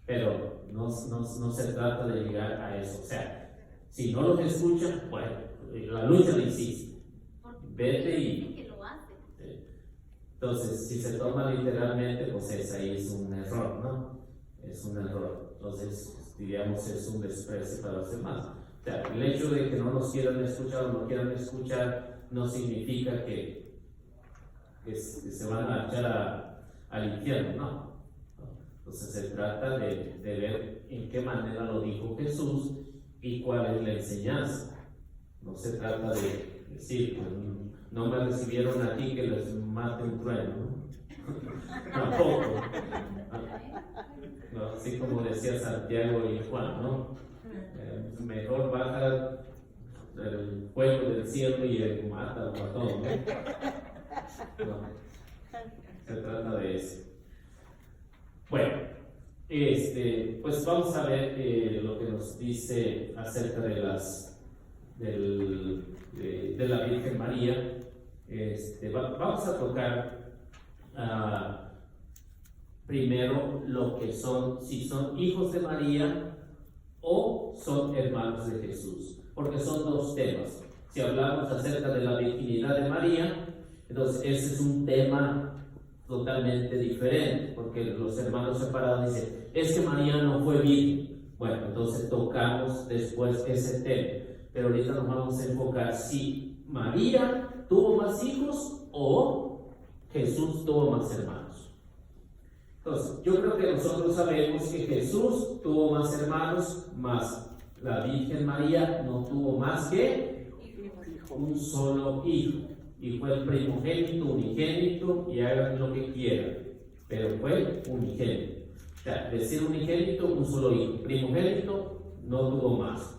Pero no se trata de llegar a eso. O sea, si no los escuchan, bueno, la lucha la hiciste. Vete y... que lo hacen. Entonces, si se toma literalmente, pues ahí es un error, ¿no? Es un error. Entonces, diríamos, es un desprecio para los demás. O sea, el hecho de que no nos quieran escuchar o no quieran escuchar no significa que se van a echar al infierno, ¿no? Entonces se trata de ver en qué manera lo dijo Jesús y cuál es la enseñanza. No se trata de decir, pues, no me recibieron aquí, que les mate un trueno, ¿no? Tampoco. No, así como decía Santiago y Juan, ¿no? Mejor baja el fuego del cielo y mata a todos, ¿no? No, se trata de eso. Bueno, pues vamos a ver lo que nos dice acerca de la Virgen María. Vamos a tocar primero lo que son, si son hijos de María o son hermanos de Jesús, porque son dos temas. Si hablamos acerca de la virginidad de María, entonces ese es un tema totalmente diferente, porque los hermanos separados dicen, es que María no fue virgen. Bueno, entonces tocamos después ese tema, pero ahorita nos vamos a enfocar si María tuvo más hijos o Jesús tuvo más hermanos. Entonces, yo creo que nosotros sabemos que Jesús tuvo más hermanos, más la Virgen María no tuvo más que un solo hijo, y fue el primogénito, unigénito, y hagan lo que quieran, pero fue unigénito. O sea, decir unigénito, un solo hijo, primogénito, no tuvo más.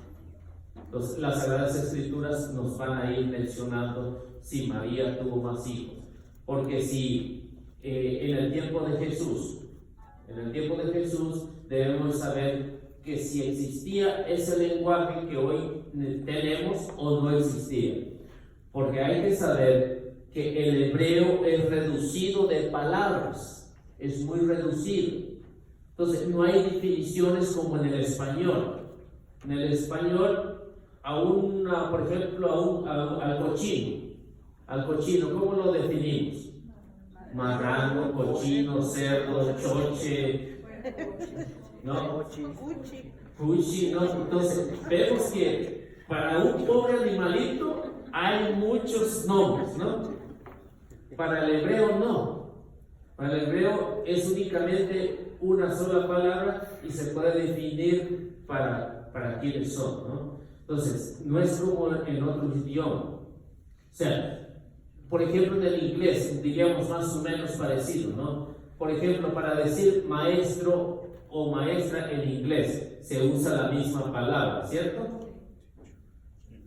Entonces, las Sagradas Escrituras nos van a ir mencionando si María tuvo más hijos, porque si en el tiempo de Jesús debemos saber que si existía ese lenguaje que hoy tenemos o no existía, porque hay que saber que el hebreo es reducido de palabras, es muy reducido. Entonces no hay definiciones como en el español. En el español, por ejemplo, al cochino, ¿cómo lo definimos? Marrano, cochino, cerdo, choche, ¿no? Cuchi, ¿no? Entonces, vemos que para un pobre animalito hay muchos nombres, ¿no? Para el hebreo no. Para el hebreo es únicamente una sola palabra y se puede definir para quiénes son, ¿no? Entonces, no es como en otros idiomas. O sea, por ejemplo, en el inglés, diríamos más o menos parecido, ¿no? Por ejemplo, para decir maestro o maestra en inglés, se usa la misma palabra, ¿cierto?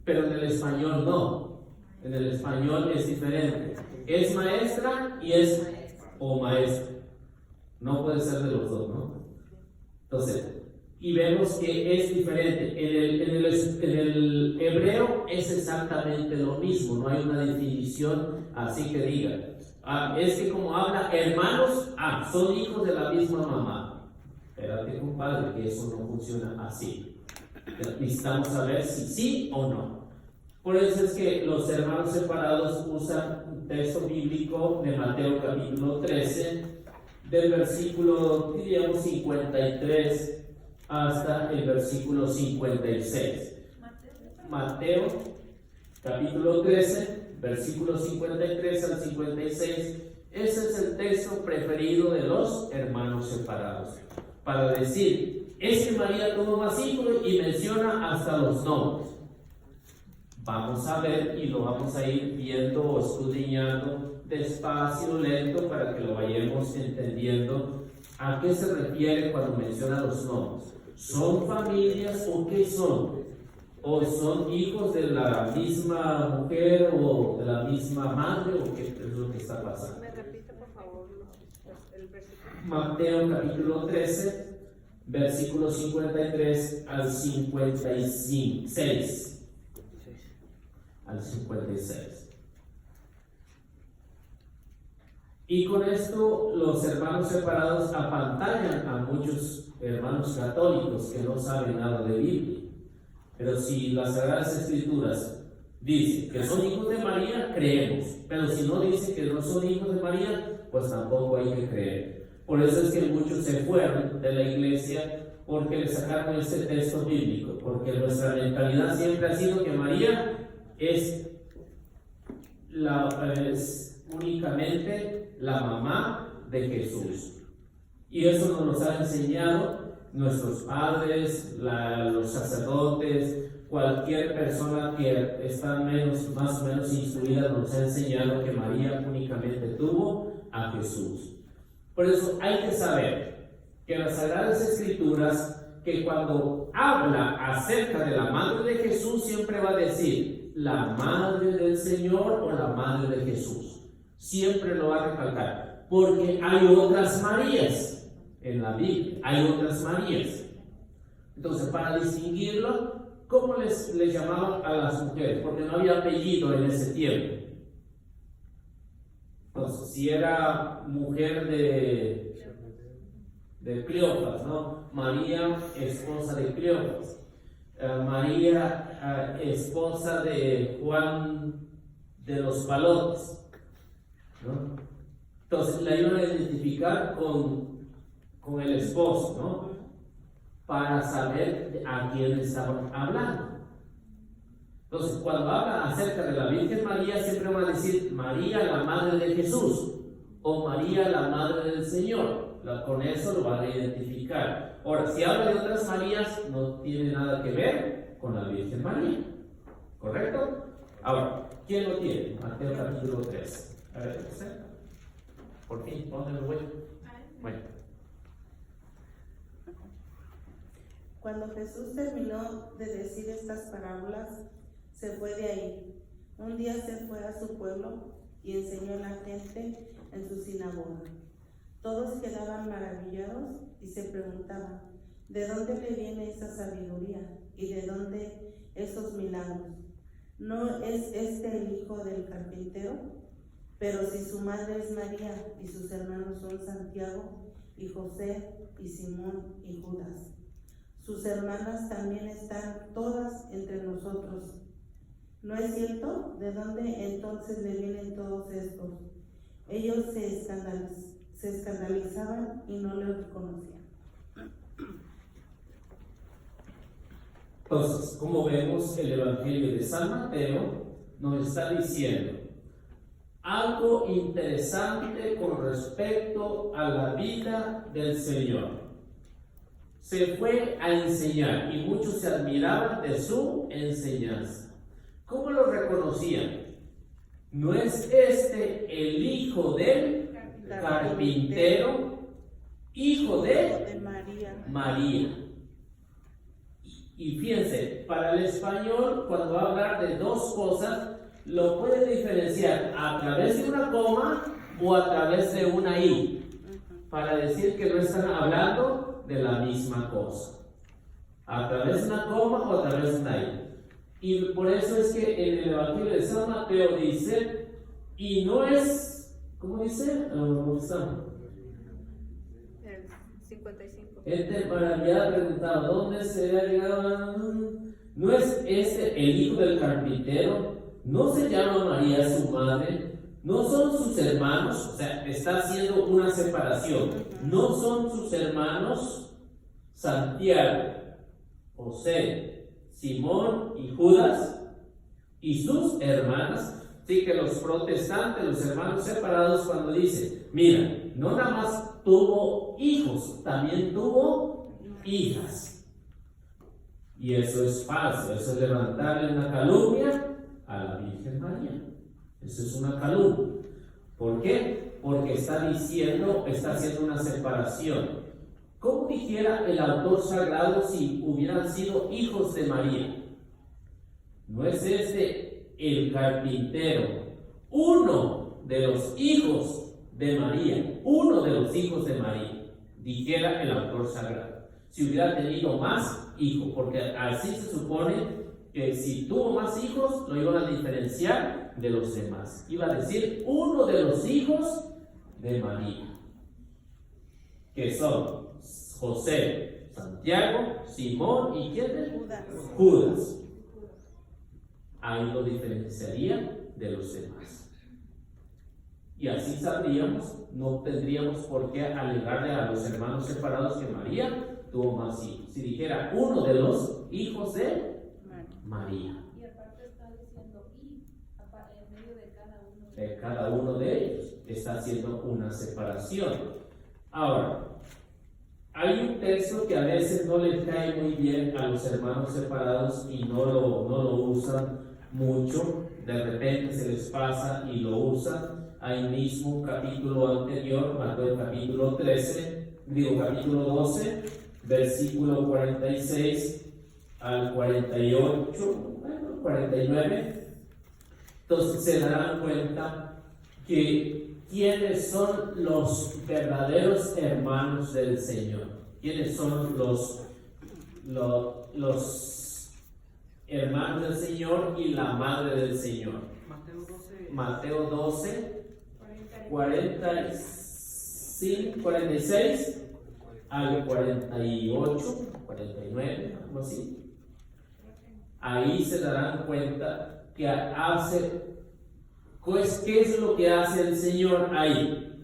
Pero en el español no. En el español es diferente. Es maestra y es o maestro. No puede ser de los dos, ¿no? Entonces, y vemos que es diferente. En el hebreo es exactamente lo mismo, no hay una definición así que diga, es que como habla hermanos, son hijos de la misma mamá. Espérate, compadre, que eso no funciona así. Necesitamos saber si sí o no. Por eso es que los hermanos separados usan un texto bíblico de Mateo capítulo 13, del versículo, diríamos, 53 hasta el versículo 56. Mateo capítulo 13, versículos 53 al 56. Ese es el texto preferido de los hermanos separados para decir, es que María tuvo más hijos y menciona hasta los nombres. Vamos a ver y lo vamos a ir viendo o escudriñando despacio, lento, para que lo vayamos entendiendo ¿A qué se refiere cuando menciona los nombres? ¿Son familias o qué son? ¿O son hijos de la misma mujer o de la misma madre o qué es lo que está pasando? ¿Me repite, por favor, el versículo? Mateo capítulo 13, versículo 53 al 56. Al 56. Y con esto los hermanos separados apantallan a muchos hermanos católicos que no saben nada de Biblia. Pero si las Sagradas Escrituras dicen que son hijos de María, creemos. Pero si no dicen que no son hijos de María, pues tampoco hay que creer. Por eso es que muchos se fueron de la iglesia porque le sacaron ese texto bíblico. Porque nuestra mentalidad siempre ha sido que María es únicamente la mamá de Jesús. Y eso nos lo han enseñado nuestros padres, los sacerdotes, cualquier persona que está más o menos instruida nos ha enseñado que María únicamente tuvo a Jesús. Por eso hay que saber que las Sagradas Escrituras, que cuando habla acerca de la madre de Jesús, siempre va a decir la madre del Señor o la madre de Jesús. Siempre lo va a recalcar, porque hay otras Marías. En la Biblia hay otras Marías. Entonces, para distinguirlo, ¿cómo les llamaban a las mujeres? Porque no había apellido en ese tiempo. Entonces, si era mujer de Cleofas, ¿no? María, esposa de Cleofas. María, esposa de Juan de los Palotes, ¿no? Entonces, la iban a identificar con el esposo, ¿no? Para saber a quién estaban hablando. Entonces, cuando habla acerca de la Virgen María, siempre va a decir María, la madre de Jesús, o María, la madre del Señor. Con eso lo van a identificar. Ahora, si habla de otras Marías, no tiene nada que ver con la Virgen María. ¿Correcto? Ahora, ¿quién lo tiene? Mateo capítulo 3. A ver, por fin, ¿dónde lo voy? Bueno. Cuando Jesús terminó de decir estas parábolas, se fue de ahí. Un día se fue a su pueblo y enseñó a la gente en su sinagoga. Todos quedaban maravillados y se preguntaban, ¿de dónde le viene esa sabiduría y de dónde esos milagros? ¿No es este el hijo del carpintero? Pero si su madre es María y sus hermanos son Santiago y José y Simón y Judas. Sus hermanas también están todas entre nosotros. ¿No es cierto? ¿De dónde entonces le vienen todos estos? Ellos se escandalizaban y no le reconocían. Entonces, como vemos, el Evangelio de San Mateo nos está diciendo algo interesante con respecto a la vida del Señor. Se fue a enseñar y muchos se admiraban de su enseñanza. ¿Cómo lo reconocían? ¿No es este el hijo del carpintero, hijo de María? Y fíjense, para el español, cuando va a hablar de dos cosas, lo puede diferenciar a través de una coma o a través de una i, para decir que no están hablando de la misma cosa, a través de una coma o a través de una i. Y por eso es que en el Evangelio de San Mateo dice, y no es, ¿cómo dice? ¿Cómo está? El 55. Este maravillado preguntaba, ¿dónde se ha llegado? ¿No es este el hijo del carpintero? ¿No se llama María su madre? ¿No son sus hermanos? O sea, está haciendo una separación. ¿No son sus hermanos Santiago, José, Simón y Judas? Y sus hermanas. Sí, que los protestantes, los hermanos separados, cuando dicen, mira, no nada más tuvo hijos, también tuvo hijas. Y eso es falso, eso es levantarle una calumnia a la Virgen María. Eso es una calumnia. ¿Por qué? porque está diciendo, está haciendo una separación. ¿Cómo dijera el autor sagrado si hubieran sido hijos de María? ¿No es este el carpintero, uno de los hijos de María? Uno de los hijos de María, dijera el autor sagrado. Si hubiera tenido más hijos, porque así se supone que si tuvo más hijos, lo iban a diferenciar de los demás. Iba a decir uno de los hijos de María, que son José, Santiago, Simón y ¿quién es? Judas. Ahí lo diferenciaría de los demás. Y así sabríamos, no tendríamos por qué alegarle a los hermanos separados que María tuvo más hijos. Si dijera uno de los hijos de María. Y aparte está diciendo en medio de cada uno. De cada uno de ellos está haciendo una separación. Ahora, hay un texto que a veces no les cae muy bien a los hermanos separados y no lo usan mucho. De repente se les pasa y lo usan. Ahí mismo, capítulo anterior, Mateo capítulo 12, versículo 46 al 48, 49. Entonces se darán cuenta que quiénes son los verdaderos hermanos del Señor, quiénes son los hermanos del Señor y la madre del Señor. Mateo 12, 46 al 48, 49, algo así. Ahí se darán cuenta que hace, pues, ¿qué es lo que hace el Señor ahí?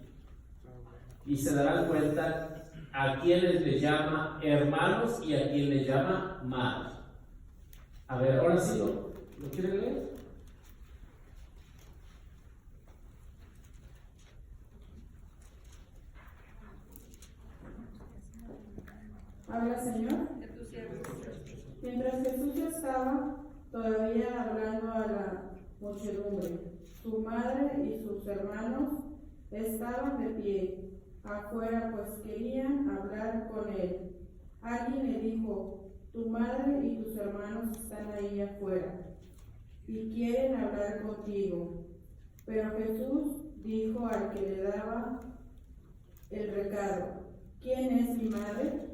Y se darán cuenta a quienes le llama hermanos y a quien le llama madre. A ver, ahora sí, ¿lo quieren leer? Habla, Señor. Mientras Jesús estaba todavía hablando a la muchedumbre, su madre y sus hermanos estaban de pie afuera, pues querían hablar con él. Alguien le dijo: tu madre y tus hermanos están ahí afuera y quieren hablar contigo. Pero Jesús dijo al que le daba el recado: ¿quién es mi madre?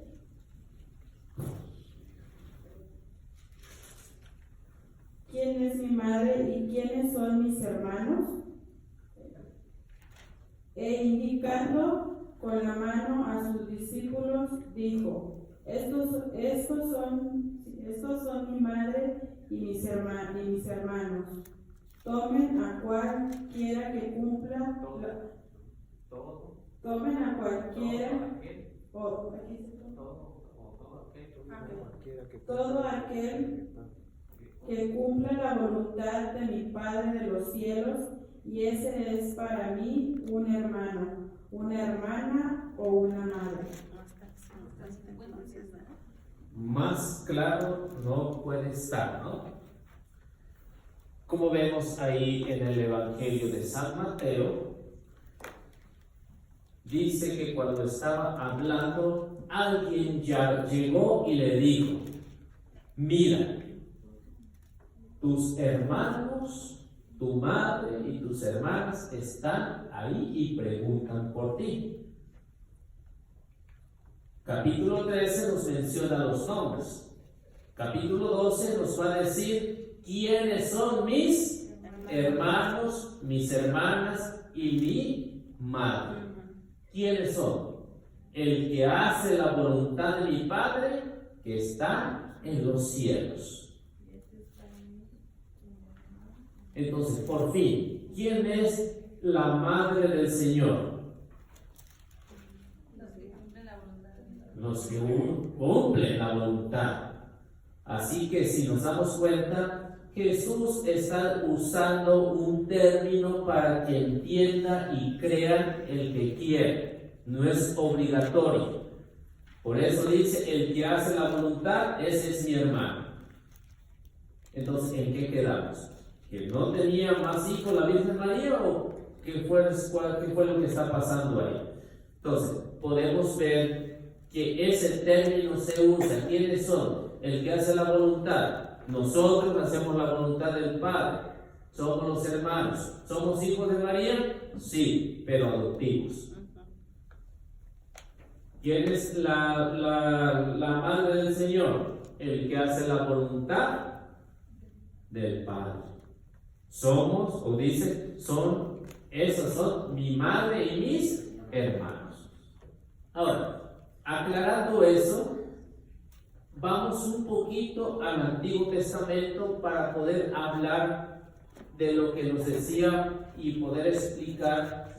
¿Quién es mi madre y quiénes son mis hermanos? E indicando con la mano a sus discípulos, dijo: estos son mi madre y mis hermanos. Tomen a cualquiera que cumpla tomen a cualquiera todo aquel que cumpla la voluntad de mi Padre de los cielos, y ese es para mí un hermano, una hermana o una madre. Más claro no puede estar, ¿no? Como vemos ahí en el Evangelio de San Mateo, dice que cuando estaba hablando, alguien ya llegó y le dijo: mira, tus hermanos, tu madre y tus hermanas están ahí y preguntan por ti. Capítulo 13 nos menciona los nombres. Capítulo 12 nos va a decir quiénes son mis hermanos, mis hermanas y mi madre. ¿Quiénes son? El que hace la voluntad de mi Padre que está en los cielos. Entonces, por fin, ¿quién es la madre del Señor? Los que cumplen la voluntad. Así que si nos damos cuenta, Jesús está usando un término para que entienda y crean el que quiere. No es obligatorio. Por eso dice: el que hace la voluntad, ese es mi hermano. Entonces, ¿en qué quedamos? ¿Que no tenía más hijos la Virgen María o qué fue lo que está pasando ahí. Entonces, podemos ver que ese término se usa. ¿Quiénes son? El que hace la voluntad. Nosotros hacemos la voluntad del Padre. Somos los hermanos. ¿Somos hijos de María? Sí, pero adoptivos. ¿Quién es la madre del Señor? El que hace la voluntad del Padre. Somos, o dice, esos son mi madre y mis hermanos. Ahora, aclarando eso, vamos un poquito al Antiguo Testamento para poder hablar de lo que nos decía y poder explicar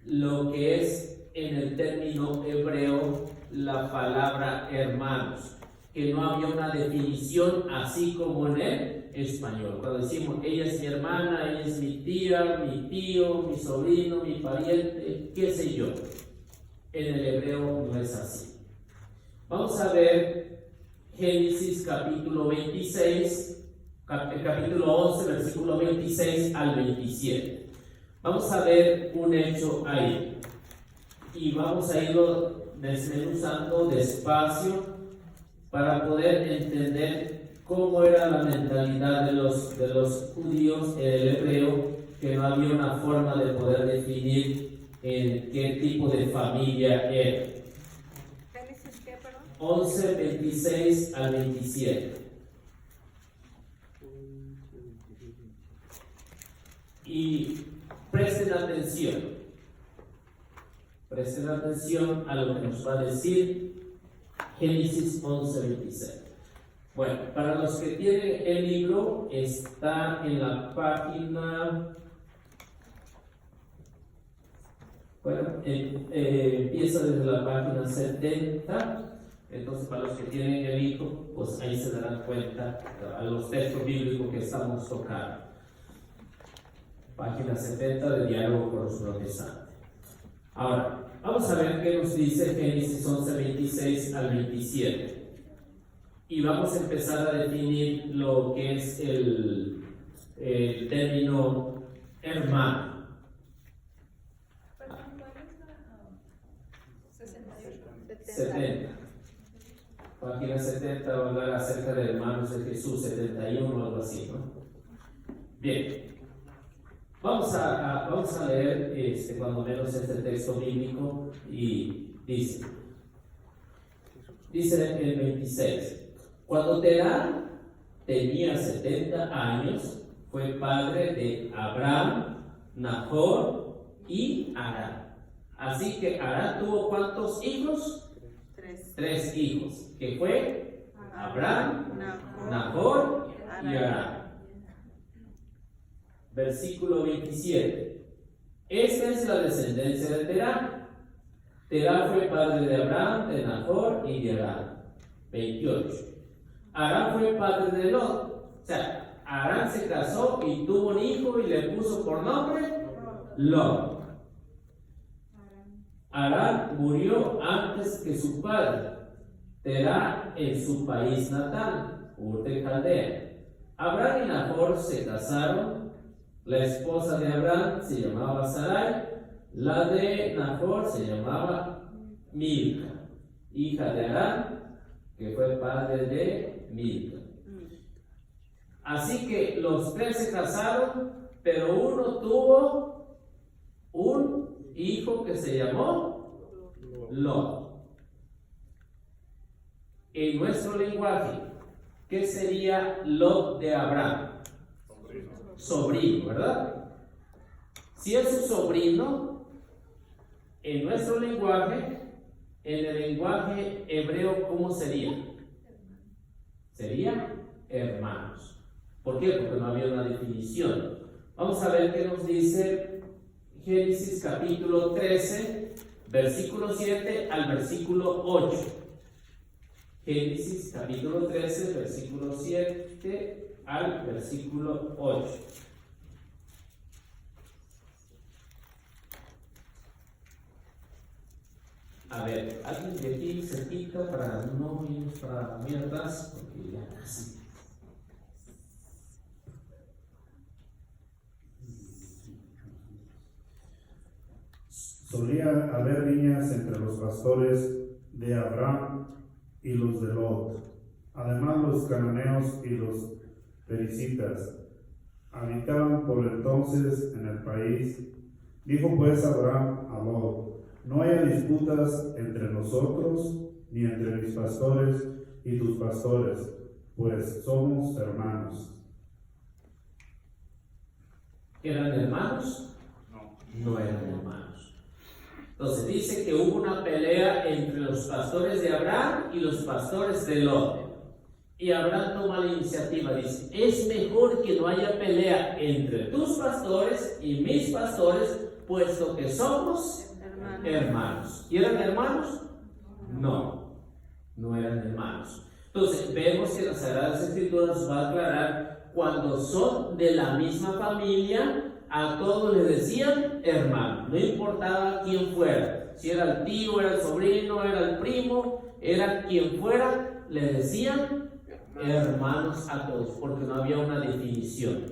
lo que es en el término hebreo la palabra hermanos, que no había una definición así como en el español. Cuando decimos ella es mi hermana, ella es mi tía, mi tío, mi sobrino, mi pariente, qué sé yo, en el hebreo no es así. Vamos a ver Génesis capítulo 26, capítulo 11, versículo 26 al 27. Vamos a ver un hecho ahí y vamos a irlo desmenuzando despacio para poder entender cómo era la mentalidad de los judíos en el hebreo, que no había una forma de poder definir en qué tipo de familia era. ¿Génesis qué, perdón? 11, 26 al 27. Y presten atención a lo que nos va a decir Génesis 11, 26. Bueno, para los que tienen el libro, está en la página, empieza desde la página 70. Entonces, para los que tienen el libro, pues ahí se darán cuenta a los textos bíblicos que estamos tocando. Página 70 de Diálogo con los Protestantes. Ahora, vamos a ver qué nos dice Génesis 11, 26 al 27. Y vamos a empezar a definir lo que es el término hermano. Perdón, ¿cuál es la 68? 70. Página 70 va a hablar acerca de hermanos de Jesús, 71 o algo así, ¿no? Bien. Vamos a leer cuando menos este texto bíblico y dice el 26. Cuando Terah tenía 70 años, fue padre de Abraham, Nahor y Harán. Así que Harán tuvo ¿cuántos hijos? 3 hijos, que fue Abraham, Nahor y Harán. Versículo 27. Esta es la descendencia de Terah. Terah fue padre de Abraham, de Nahor y de Harán. 28. Harán fue padre de Lot. O sea, Harán se casó y tuvo un hijo y le puso por nombre Lot. Harán murió antes que su padre, Terah en su país natal, Ur de Caldea. Abraham y Nahor se casaron. La esposa de Abraham se llamaba Sarai, la de Nahor se llamaba Milca, hija de Harán, que fue padre de Milca. Así que los 3 se casaron, pero uno tuvo un hijo que se llamó Lot. En nuestro lenguaje, ¿qué sería Lot de Abraham? Sobrino, ¿verdad? Si es su sobrino, en nuestro lenguaje, en el lenguaje hebreo, ¿cómo sería? Sería hermanos. ¿Por qué? Porque no había una definición. Vamos a ver qué nos dice Génesis capítulo 13, versículo 7 al versículo 8. Génesis capítulo 13, versículo 7 al versículo 8. A ver, alguien de aquí cerquita para no ir para muy atrás, porque ya casi. solía haber riñas entre los pastores de Abraham y los de Lot. Además, los cananeos y los pericitas habitaban por entonces en el país. Dijo pues Abraham a Lot: no haya disputas entre nosotros, ni entre mis pastores y tus pastores, pues somos hermanos. ¿Eran hermanos? No eran hermanos. Entonces dice que hubo una pelea entre los pastores de Abraham y los pastores de Lot. Y Abraham toma la iniciativa, dice: es mejor que no haya pelea entre tus pastores y mis pastores, puesto que somos hermanos. ¿Y eran hermanos? No eran hermanos. Entonces vemos que las Sagradas Escrituras nos va a aclarar: cuando son de la misma familia, a todos les decían hermano, no importaba quién fuera, si era el tío, era el sobrino, era el primo, era quien fuera, le decían hermanos a todos, porque no había una definición.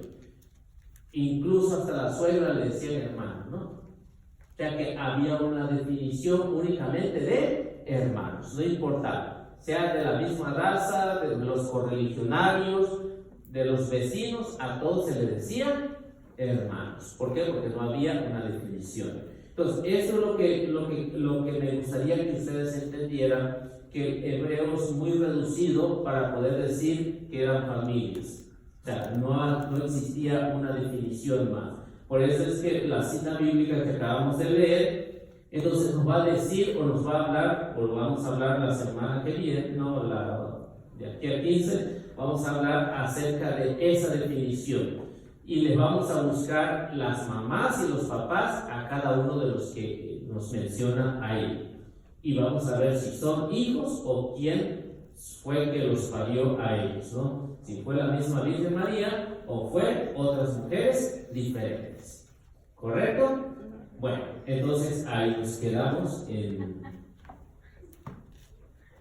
Incluso hasta la suegra le decían hermano, ¿no? O sea que había una definición únicamente de hermanos, no importaba, sea de la misma raza, de los correligionarios, de los vecinos, a todos se les decían hermanos. ¿Por qué? Porque no había una definición. Entonces, eso es lo que me gustaría que ustedes entendieran, que el hebreo es muy reducido para poder decir que eran familias. O sea, no existía una definición más. Por eso es que la cita bíblica que acabamos de leer, entonces nos va a decir, o nos va a hablar, o lo vamos a hablar la semana que viene, de aquí al 15, vamos a hablar acerca de esa definición. Y les vamos a buscar las mamás y los papás a cada uno de los que nos mencionan ahí. Y vamos a ver si son hijos o quién fue que los parió a ellos, ¿no? Si fue la misma Virgen María o fue otras mujeres diferentes. ¿Correcto? Bueno, entonces ahí nos quedamos en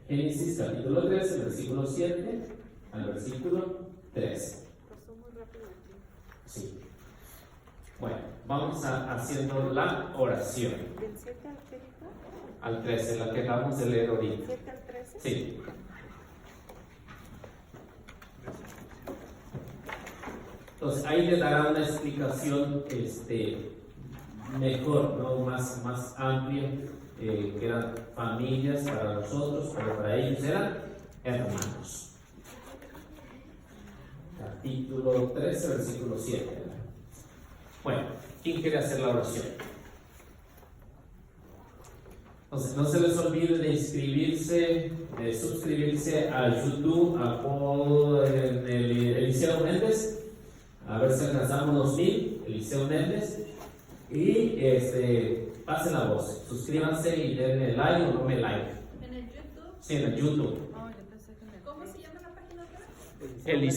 Génesis capítulo 13, versículo 7 al versículo 13. Sí. Bueno, vamos haciendo la oración. ¿Del 7 al qué? Al 13, la que acabamos de leer ahorita. ¿7 al 13? Sí. Entonces ahí le dará una explicación mejor, ¿no? más amplia, que eran familias para nosotros, pero para ellos eran hermanos. Capítulo 13, versículo 7. Bueno, ¿quién quiere hacer la oración? Entonces, no se les olvide de inscribirse, de suscribirse a YouTube, en el Eliseo Méndez, a ver si alcanzamos los 1000, Eliseo Méndez, y pasen la voz, suscríbanse y denle like o no me like. ¿En el YouTube? Sí, en el YouTube. ¿Cómo se llama la página otra vez? Eliseo.